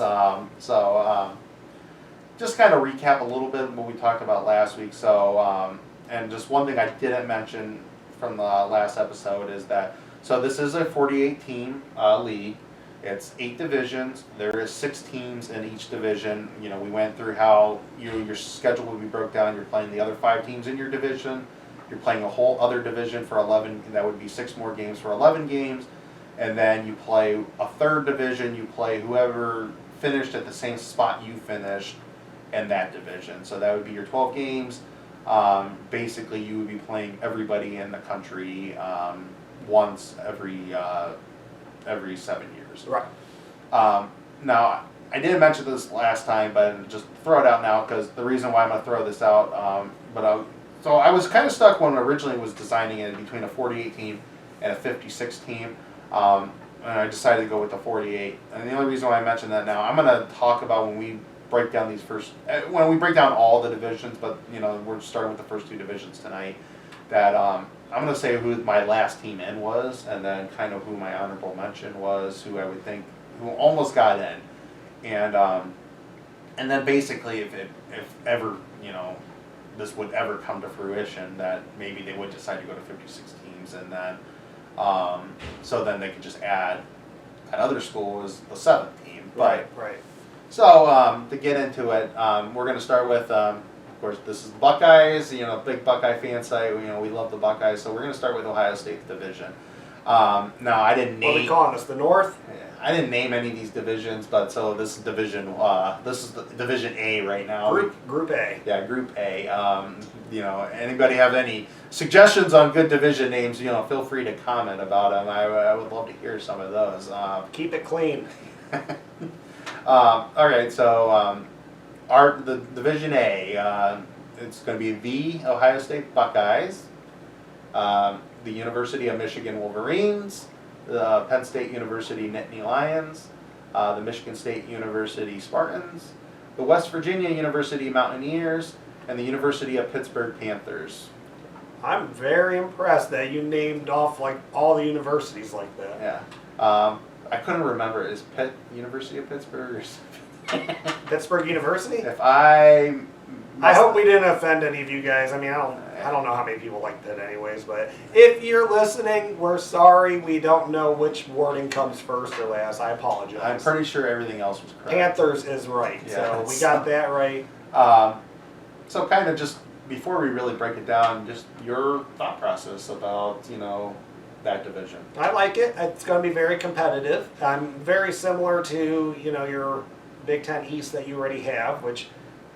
Just kind of recap a little bit of what we talked about last week. So, and just one thing I didn't mention from the last episode is that So this is a 48-team league. It's 8 divisions. There is 6 teams in each division. You know, we went through how your schedule would be broke down. You're playing the other 5 teams in your division. You're playing a whole other division for 11. That would be 6 more games for 11 games. And then you play a third division. You play whoever finished at the same spot you finished in that division. So that would be your 12 games. Basically, you would be playing everybody in the country once every 7 years. Right. Now, I didn't mention this last time, but just throw it out now because the reason why I'm going to throw this out. So I was kind of stuck when I originally was designing it between a 48 team and a 56 team. And I decided to go with the 48. And the only reason why I mentioned that now, I'm going to talk about when we break down when we break down all the divisions, but you know, we're starting with the first 2 divisions tonight, that I'm going to say who my last team in was, and then kind of who my honorable mention was, who I would think, who almost got in. And then basically if ever, you know, this would ever come to fruition, that maybe they would decide to go to 56 teams, and then so then they could just add another school as the 7th team. Right. So to get into it, we're going to start with, of course, this is the Buckeyes. You know, big Buckeye fan site. You know, we love the Buckeyes, so we're going to start with Ohio State's division. Now, I didn't name. What are we calling this? The North? I didn't name any of these divisions, but so this is division. This is the Division A right now. Group A. Yeah, Group A. You know, anybody have any suggestions on good division names? You know, feel free to comment about them. I would love to hear some of those. Keep it clean. All right, so the Division A, it's going to be the Ohio State Buckeyes, the University of Michigan Wolverines, the Penn State University Nittany Lions, the Michigan State University Spartans, the West Virginia University Mountaineers, and the University of Pittsburgh Panthers. I'm very impressed that you named off like all the universities like that. Yeah. I couldn't remember. Is Pitt University of Pittsburgh or something? Pittsburgh University? If I hope we didn't offend any of you guys. I mean, I don't know how many people like that anyways, but if you're listening, we're sorry. We don't know which wording comes first or last. I apologize. I'm pretty sure everything else was correct. Panthers is right, Yeah, so we got that right. So kind of just before we really break it down, just your thought process about, you know, that division. I like it. It's going to be very competitive. I'm very similar to, you know, your Big Ten East that you already have, which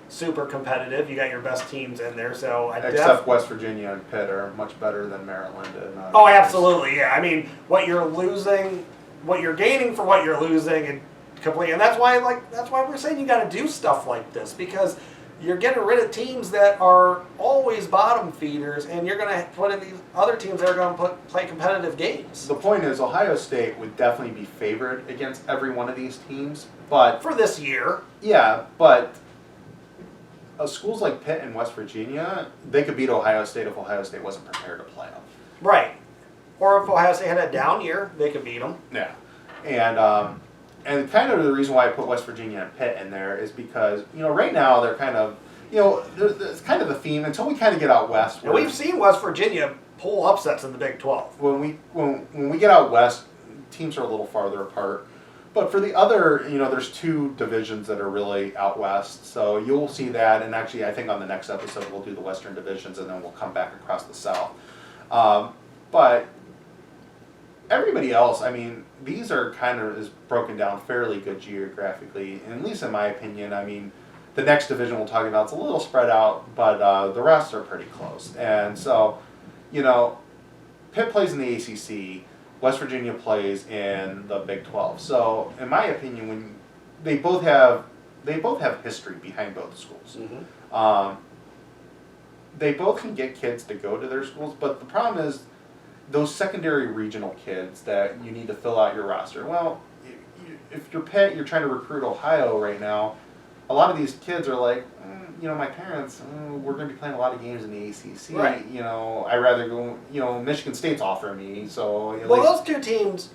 super competitive. You got your best teams in there, so Except West Virginia and Pitt are much better than Maryland. And, oh, absolutely, yeah. I mean, what you're losing, what you're gaining for what you're losing, and completely. And that's why we're saying you got to do stuff like this, because you're getting rid of teams that are always bottom feeders, and you're going to put in these other teams that are going to play competitive games. The point is, Ohio State would definitely be favored against every one of these teams, but for this year, yeah, but schools like Pitt and West Virginia, they could beat Ohio State if Ohio State wasn't prepared to play them. Right. Or if Ohio State had a down year, they could beat them. Yeah, and kind of the reason why I put West Virginia and Pitt in there is because, you know, right now they're kind of, you know, it's kind of the theme until we kind of get out west. And we've seen West Virginia pull upsets in the Big 12. When we get out west, teams are a little farther apart. But for the other, you know, there's 2 divisions that are really out west. So you'll see that, and actually I think on the next episode we'll do the Western divisions, and then we'll come back across the South. But everybody else, I mean, these are kind of is broken down fairly good geographically, and at least in my opinion. I mean, the next division we'll talk about is a little spread out, but the rest are pretty close. And so, you know, Pitt plays in the ACC, West Virginia plays in the Big 12. So, in my opinion, when they both have history behind both schools. Mm-hmm. They both can get kids to go to their schools, but the problem is those secondary regional kids that you need to fill out your roster. Well, if you're Pitt, you're trying to recruit Ohio right now, a lot of these kids are like, you know, my parents, we're going to be playing a lot of games in the ACC. Right. You know, I'd rather go, you know, Michigan State's offering me, so... Well, those 2 teams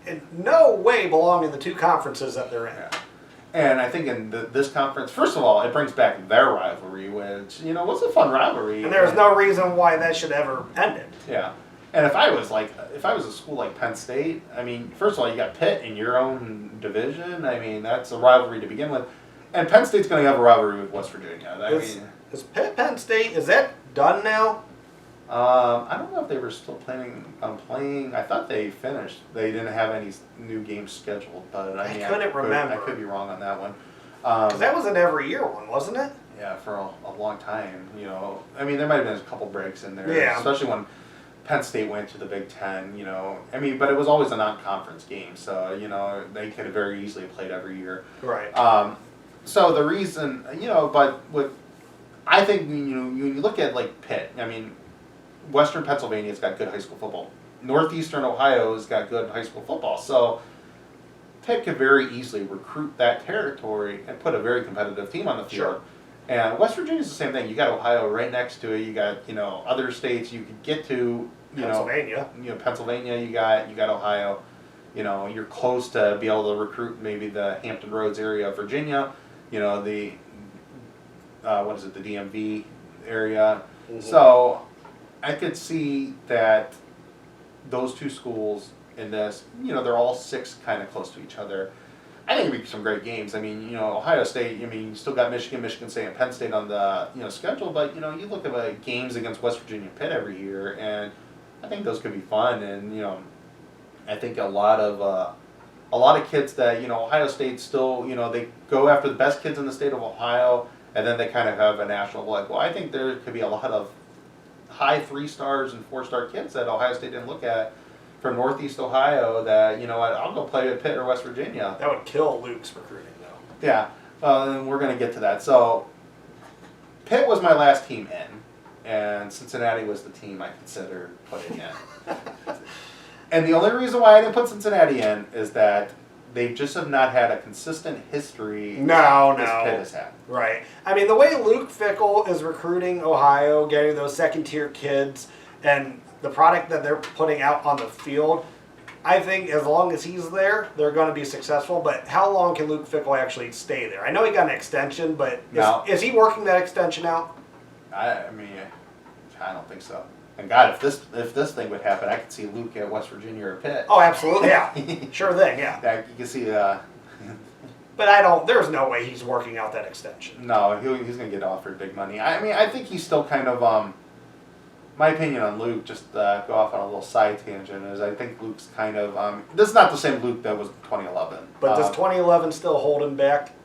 in no way belong in the 2 conferences that they're in. Yeah. And I think in this conference, first of all, it brings back their rivalry, which, you know, was a fun rivalry. And there's no reason why that should ever end it. Yeah. And if I was a school like Penn State, I mean, first of all, you got Pitt in your own division. I mean, that's a rivalry to begin with. And Penn State's going to have a rivalry with West Virginia. Is Penn State, is that done now? I don't know if they were still planning on playing. I thought they finished. They didn't have any new games scheduled, but I couldn't remember. I could be wrong on that one. Because that was an every year one, wasn't it? Yeah, for a long time. You know, I mean, there might have been a couple breaks in there. Yeah. Especially when Penn State went to the Big Ten. You know, I mean, but it was always a non-conference game, so you know they could have very easily played every year. Right. So the reason, you know, but with, I think you look at like Pitt. I mean, Western Pennsylvania's got good high school football. Northeastern Ohio's got good high school football. So Pitt could very easily recruit that territory and put a very competitive team on the field. Sure. And West Virginia's the same thing. You got Ohio right next to it. You got other states you could get to. Pennsylvania. Pennsylvania. You got Ohio. You know, you're close to be able to recruit maybe the Hampton Roads area of Virginia. You know, the the DMV area. Mm-hmm. So I could see that those two schools in this, they're all 6 kind of close to each other. I think it'd be some great games. I mean, Ohio State, you still got Michigan State, and Penn State on the, schedule, but, you look at games against West Virginia and Pitt every year, and I think those could be fun, and, I think a lot of kids that, Ohio State still, they go after the best kids in the state of Ohio, and then they kind of have a national, well, I think there could be a lot of high 3-stars and 4-star kids that Ohio State didn't look at from Northeast Ohio that, I'll go play at Pitt or West Virginia. That would kill Luke's recruiting, though. Yeah, and we're going to get to that. So, Pitt was my last team in, and Cincinnati was the team I considered putting in. And the only reason why I didn't put Cincinnati in is that they just have not had a consistent history No. Pitt has had. Right. I mean, the way Luke Fickell is recruiting Ohio, getting those second-tier kids, and the product that they're putting out on the field, I think as long as he's there, they're going to be successful. But how long can Luke Fickell actually stay there? I know he got an extension, but is he working that extension out? I mean, I don't think so. And God, if this thing would happen, I could see Luke at West Virginia or Pitt. Oh, absolutely, yeah. Sure thing, yeah. You can see. But there's no way he's working out that extension. No, he's going to get offered big money. I mean, I think he's still kind of, my opinion on Luke, just go off on a little side tangent, is I think Luke's kind of, this is not the same Luke that was 2011. But does 2011 still hold him back?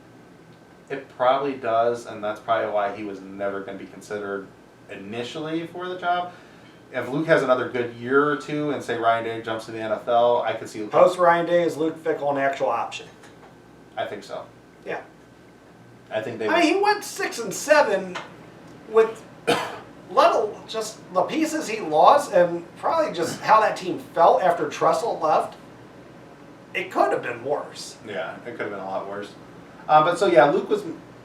It probably does, and that's probably why he was never going to be considered initially for the job. If Luke has another good year or two, and say Ryan Day jumps to the NFL, I could see. Post Ryan Day, is Luke Fickell an actual option? I think so. Yeah. I think they. I mean, he went 6-7 with just the pieces he lost, and probably just how that team felt after Trussell left. It could have been worse. Yeah, it could have been a lot worse. But so yeah,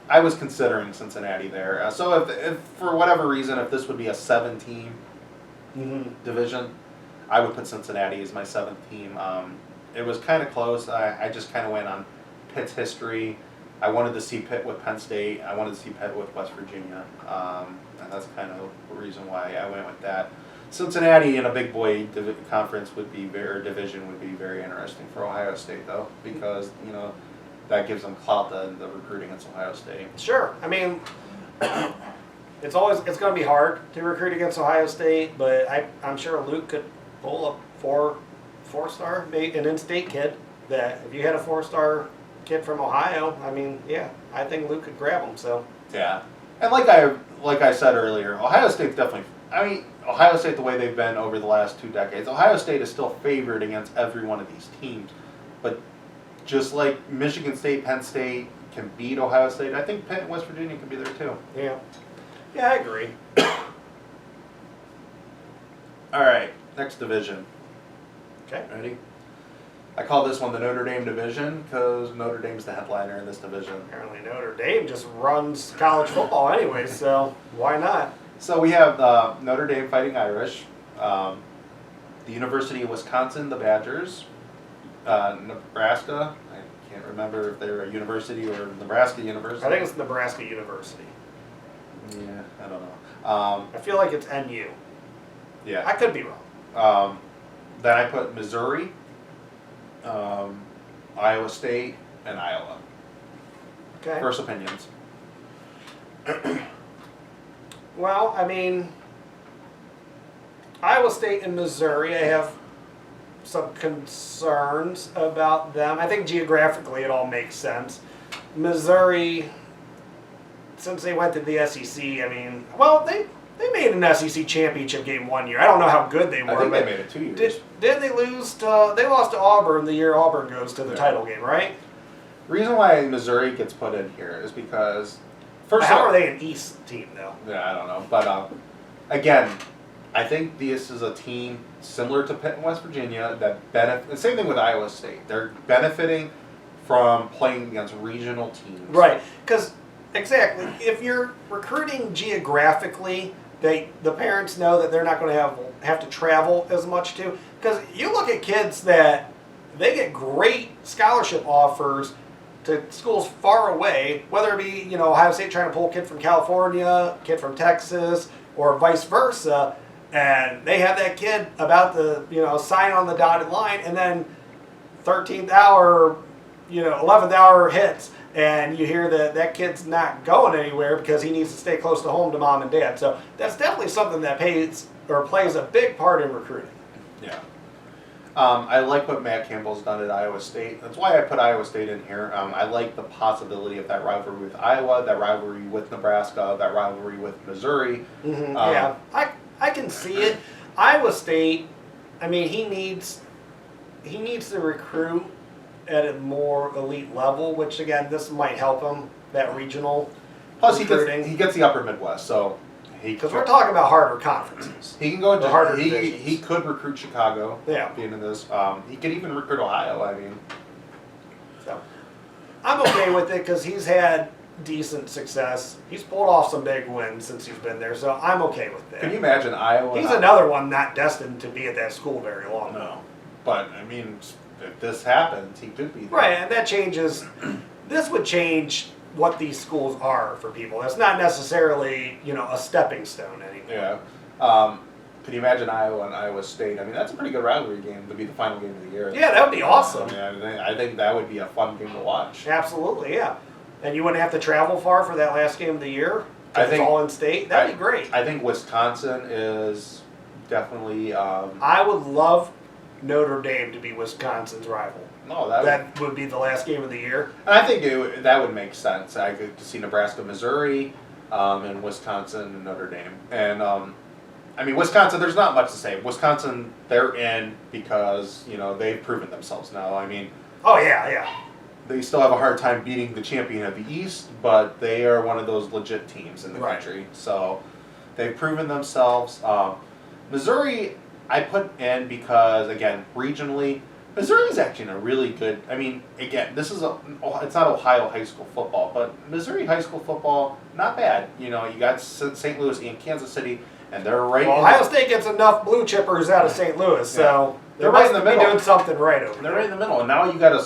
I was considering Cincinnati there. So if for whatever reason, if this would be a 7-team division, I would put Cincinnati as my 7th team. It was kind of close. I just kind of went on Pitt's history. I wanted to see Pitt with Penn State. I wanted to see Pitt with West Virginia. And that's kind of the reason why I went with that. Cincinnati in a big boy conference division would be very interesting for Ohio State, though, because, that gives them clout the recruiting against Ohio State. Sure. I mean, it's going to be hard to recruit against Ohio State, but I'm sure Luke could pull a 4-star, an in-state kid. That if you had a 4-star kid from Ohio, I mean, yeah, I think Luke could grab him. So yeah, and like I said earlier, Ohio State's definitely. I mean, Ohio State, the way they've been over the last 2 decades, Ohio State is still favored against every one of these teams, but just like Michigan State, Penn State can beat Ohio State, I think Pitt and West Virginia can be there too. Yeah. Yeah, I agree. All right, next division. Okay. Ready? I call this one the Notre Dame division because Notre Dame's the headliner in this division. Apparently Notre Dame just runs college football anyway, so why not? So we have Notre Dame Fighting Irish, the University of Wisconsin, the Badgers, Nebraska. I can't remember if they're a university or Nebraska University. I think it's Nebraska University. Yeah, I don't know. I feel like it's NU. Yeah. I could be wrong. Then I put Missouri, Iowa State, and Iowa. Okay. First opinions. Well, I mean, Iowa State and Missouri, I have some concerns about them. I think geographically it all makes sense. Missouri, since they went to the SEC, I mean, well, they made an SEC championship game one year. I don't know how good they were. I think but they made it 2 years. Did they lose? They lost to Auburn the year Auburn goes to the title game, right? Reason why Missouri gets put in here is because How are they an East team though? Yeah, I don't know, but again, I think this is a team similar to Pitt and West Virginia that benefit. The same thing with Iowa State. They're benefiting from playing against regional teams. Right, because exactly, if you're recruiting geographically, the parents know that they're not going to have to travel as much too. Because you look at kids that they get great scholarship offers to schools far away, whether it be Ohio State trying to pull a kid from California, kid from Texas, or vice versa, and they have that kid about to sign on the dotted line, and then 13th hour, 11th hour hits, and you hear that kid's not going anywhere because he needs to stay close to home to mom and dad. So that's definitely something that plays a big part in recruiting. Yeah. I like what Matt Campbell's done at Iowa State. That's why I put Iowa State in here. I like the possibility of that rivalry with Iowa, that rivalry with Nebraska, that rivalry with Missouri. Mm-hmm. Yeah, I can see it. Iowa State, I mean, he needs to recruit at a more elite level, which again, this might help him, that regional Plus, recruiting. he gets the upper Midwest, so because we're talking about harder conferences. He can go into harder he divisions. could recruit Chicago. Yeah. Being in this, he could even recruit Ohio. I mean, So I'm okay with it because he's had decent success. He's pulled off some big wins since he's been there, so I'm okay with that. can you imagine Iowa? He's another one not destined to be at that school very long. No, but I mean, if this happens, he could be there. Right, and that changes. This would change what these schools are for people. That's not necessarily a stepping stone anymore. Yeah. Can you imagine Iowa and Iowa State? I mean, that's a pretty good rivalry game to be the final game of the year. Yeah, that would be awesome. I think that would be a fun game to watch. Absolutely, yeah. And you wouldn't have to travel far for that last game of the year. I It's think- all in state. That'd be great. I think Wisconsin is definitely. I would love Notre Dame to be Wisconsin's rival. No, That would be the last game of the year. I think that would make sense. I could see Nebraska, Missouri, and Wisconsin and Notre Dame. And I mean, Wisconsin. There's not much to say. Wisconsin, they're in because they've proven themselves now. I mean, Oh yeah. they still have a hard time beating the champion of the East, but they are one of those legit teams in the Right. country. So they've proven themselves. Missouri, I put in because again, regionally. Missouri is actually in a really good. I mean, again, it's not Ohio high school football, but Missouri high school football, not bad. You got St. Louis and Kansas City, and they're right. Well, Ohio State gets enough blue chippers out of St. Louis, so They're they right in must the be middle. doing something right over They're there. right in the middle, and now you got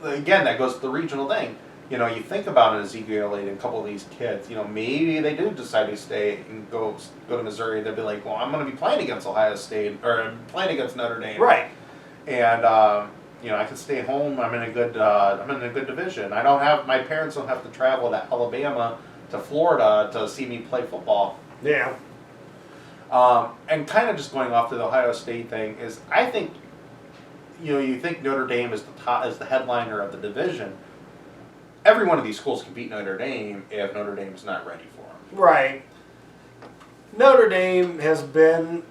again, that goes to the regional thing. You think about an Ezekiel and a couple of these kids. Maybe they do decide to stay and go to Missouri. They'll be like, well, I'm going to be playing against Ohio State or I'm playing against Notre Dame, Right. and I can stay home. I'm in a good division. My parents don't have to travel to Alabama to Florida to see me play football. Yeah. And kind of just going off to the Ohio State thing is, I think, you think Notre Dame is the headliner of the division. Every one of these schools can beat Notre Dame if Notre Dame is not ready for them. Right. Notre Dame has been.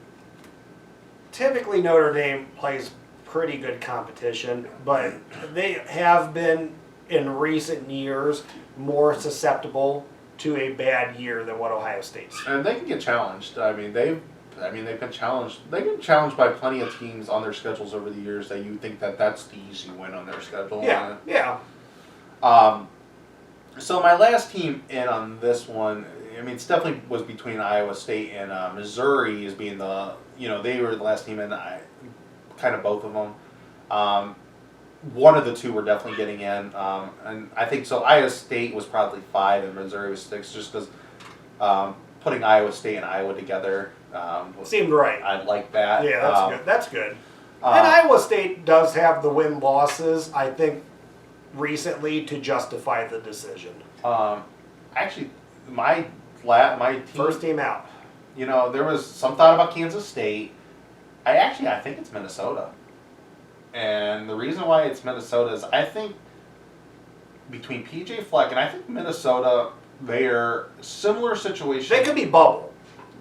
Typically, Notre Dame plays pretty good competition, but they have been in recent years more susceptible to a bad year than what Ohio State's. And they can get challenged. I mean, they've been challenged. They've been challenged by plenty of teams on their schedules over the years that you think that's the easy win on their schedule. Yeah. So my last team in on this one, I mean, it's definitely was between Iowa State and Missouri as being they were the last team in. Kind of both of them. One of the two were definitely getting in, and I think so. Iowa State was probably 5 and Missouri was 6, just because putting Iowa State and Iowa together. Seemed right. I'd like that. Yeah, that's good. That's good. Uh, And Iowa State does have the win-losses, I think, recently to justify the decision. Actually, my team, First team out. you know, there was some thought about Kansas State. I think it's Minnesota. And the reason why it's Minnesota is I think between PJ Fleck and I think Minnesota, they're similar situation. They could be bubble.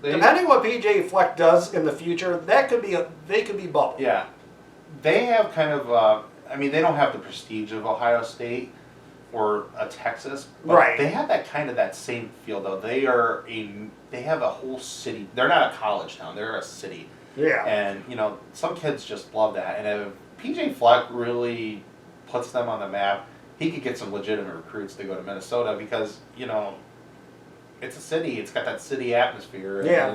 Depending what PJ Fleck does in the future, they could be bubble. Yeah. They have kind of, they don't have the prestige of Ohio State or a Texas, but right. They have that same feel though. They have a whole city. They're not a college town. They're a city. Yeah. And, you know, some kids just love that. And if PJ Fleck really puts them on the map, he could get some legitimate recruits to go to Minnesota because, you know, it's a city. It's got that city atmosphere. And yeah.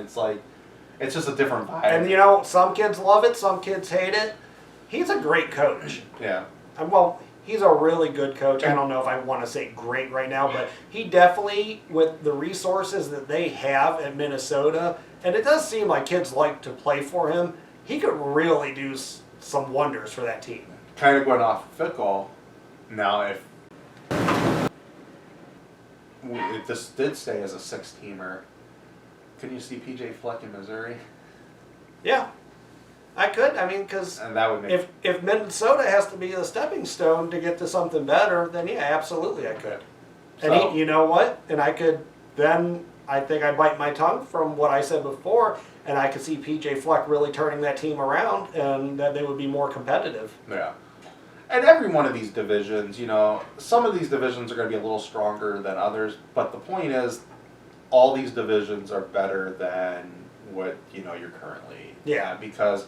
It's just a different vibe. And, you know, some kids love it. Some kids hate it. He's a great coach. Yeah. And, well, he's a really good coach. I don't know if I want to say great right now, but he definitely, with the resources that they have at Minnesota, and it does seem like kids like to play for him, he could really do some wonders for that team. Kind of going off Fickle, now if this did stay as a 6-teamer, can you see PJ Fleck in Missouri? Yeah, I could. I mean, because and that would make if Minnesota has to be the stepping stone to get to something better, then yeah, absolutely I could. So, And you know what? And I could then. I think I bite my tongue from what I said before, and I could see PJ Fleck really turning that team around, and that they would be more competitive. Yeah. And every one of these divisions, you know, some of these divisions are going to be a little stronger than others, but the point is, all these divisions are better than what, you know, you're currently at, because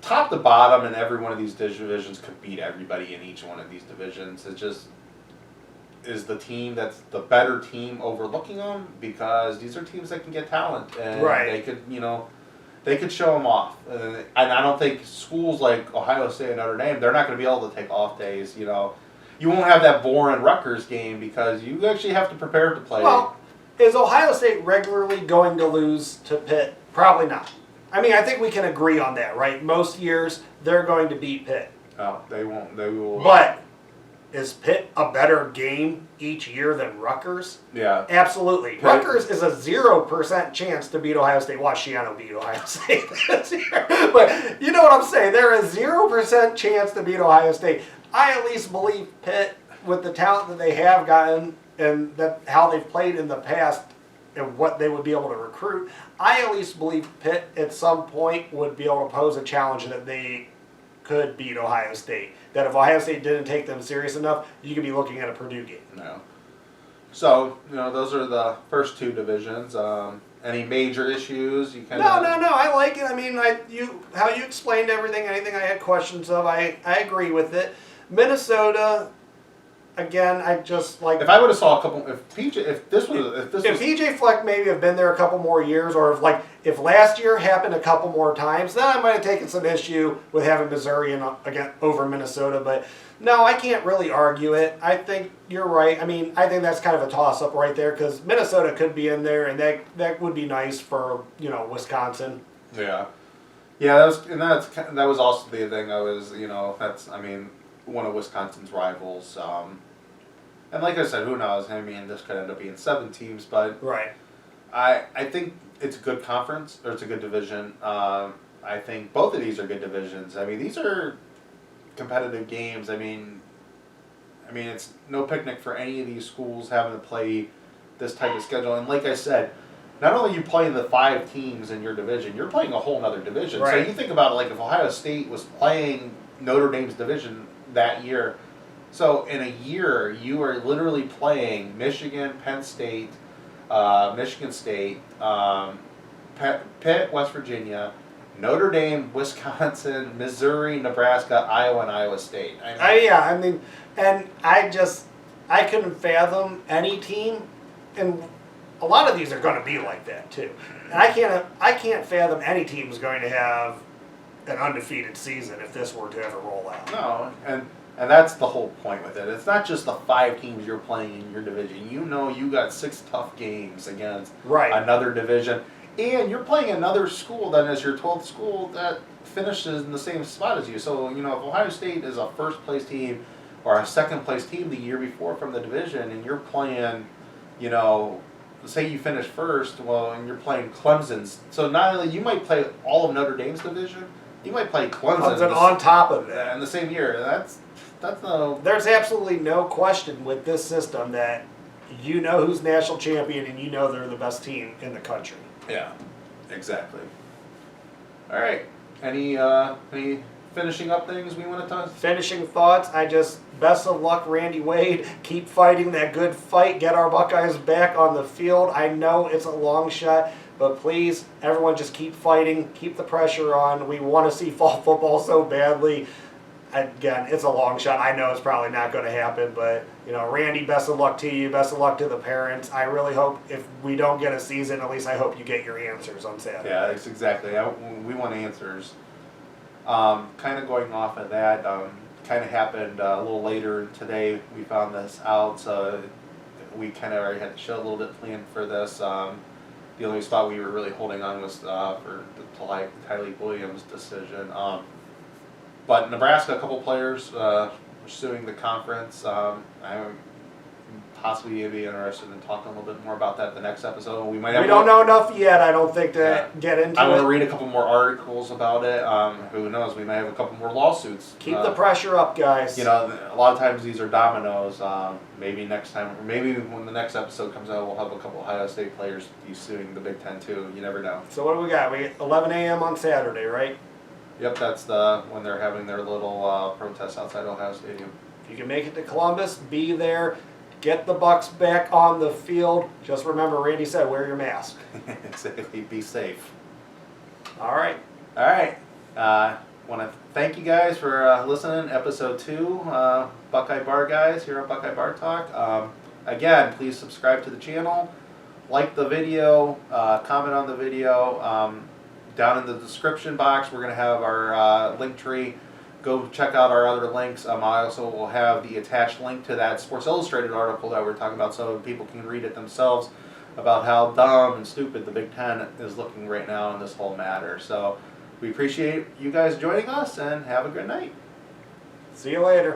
top to bottom in every one of these divisions could beat everybody in each one of these divisions. It just is the team that's the better team overlooking them, because these are teams that can get talent and they could, you know, they could show them off. And I don't think schools like Ohio State and Notre Dame, they're not going to be able to take off days, you know. You won't have that boring Rutgers game because you actually have to prepare to play. Well, is Ohio State regularly going to lose to Pitt? Probably not. I mean, I think we can agree on that, right? Most years, they're going to beat Pitt. Oh, they won't. They will. But is Pitt a better game each year than Rutgers? Yeah. Absolutely. Pitt. Rutgers is a 0% chance to beat Ohio State. Watch Shiano beat Ohio State this year. But you know what I'm saying? There is 0% chance to beat Ohio State. I at least believe Pitt, with the talent that they have gotten and that how they've played in the past and what they would be able to recruit, I at least believe Pitt at some point would be able to pose a challenge that they could beat Ohio State. That if Ohio State didn't take them serious enough, you could be looking at a Purdue game. No. So, you know, those are the first two divisions. Any major issues? You kind of... No. I like it. I mean, how you explained everything, anything I had questions of, I agree with it. Minnesota, again, I just like... If I would have saw a couple... If PJ Fleck maybe have been there a couple more years, or if last year happened a couple more times, then I might have taken some issue with having Missouri again over Minnesota. But no, I can't really argue it. I think you're right. I mean, I think that's kind of a toss-up right there, because Minnesota could be in there, and that would be nice for, you know, Wisconsin. Yeah. Yeah, that was also the thing I was, you know, that's, I mean, one of Wisconsin's rivals. And like I said, who knows? I mean, this could end up being 7 teams, but right. I think it's a good conference, or it's a good division. I think both of these are good divisions. I mean, these are competitive games. I mean, it's no picnic for any of these schools having to play this type of schedule. And like I said, not only are you playing the 5 teams in your division, you're playing a whole other division. Right. So you think about it, like if Ohio State was playing Notre Dame's division that year, so in a year you are literally playing Michigan, Penn State, Michigan State, Pitt, West Virginia, Notre Dame, Wisconsin, Missouri, Nebraska, Iowa, and Iowa State. I couldn't fathom any team, and a lot of these are going to be like that too. And I can't fathom any team is going to have an undefeated season if this were to ever roll out. No, and that's the whole point with it. It's not just the 5 teams you're playing in your division. You know you got 6 tough games against another division. And you're playing another school that is your 12th school that finishes in the same spot as you. So, you know, if Ohio State is a first place team or a second place team the year before from the division and you're playing, you know, say you finish first, well, and you're playing Clemson's. So not only you might play all of Notre Dame's division, you might play Clemson on top of that in the same year. That's no. There's absolutely no question with this system that you know who's national champion and you know they're the best team in the country. Yeah, exactly. All right. Any finishing up things we want to touch? Finishing thoughts, best of luck, Randy Wade. Keep fighting that good fight. Get our Buckeyes back on the field. I know it's a long shot, but please, everyone just keep fighting. Keep the pressure on. We want to see fall football so badly. Again, it's a long shot. I know it's probably not going to happen, but, you know, Randy, best of luck to you. Best of luck to the parents. I really hope if we don't get a season, at least I hope you get your answers on Saturday. Yeah, that's exactly. We want answers. Kind of going off of that, kind of happened a little later today. We found this out, so we kind of already had the show a little bit planned for this. The only spot we were really holding on was for the Tylee Williams decision. But Nebraska, a couple players were suing the conference. I'm possibly be interested in talking a little bit more about that the next episode. We don't know enough yet, I don't think, to get into it. I want to read a couple more articles about it. Who knows? We may have a couple more lawsuits. Keep the pressure up, guys. You know, a lot of times these are dominoes. Maybe next time, or maybe when the next episode comes out, we'll have a couple Ohio State players be suing the Big Ten too. You never know. So what do we got? We get 11 a.m. on Saturday, right? Yep, that's when they're having their little protest outside Ohio Stadium. If you can make it to Columbus, be there. Get the Bucks back on the field. Just remember, Randy said, wear your mask. Exactly. Be safe. All right. All right. Want to thank you guys for listening. Episode 2, Buckeye Bar Guys here on Buckeye Bar Talk. Again, please subscribe to the channel, like the video, comment on the video. Down in the description box, we're going to have our link tree. Go check out our other links. I also will have the attached link to that Sports Illustrated article that we're talking about so people can read it themselves about how dumb and stupid the Big Ten is looking right now in this whole matter. So we appreciate you guys joining us and have a good night. See you later.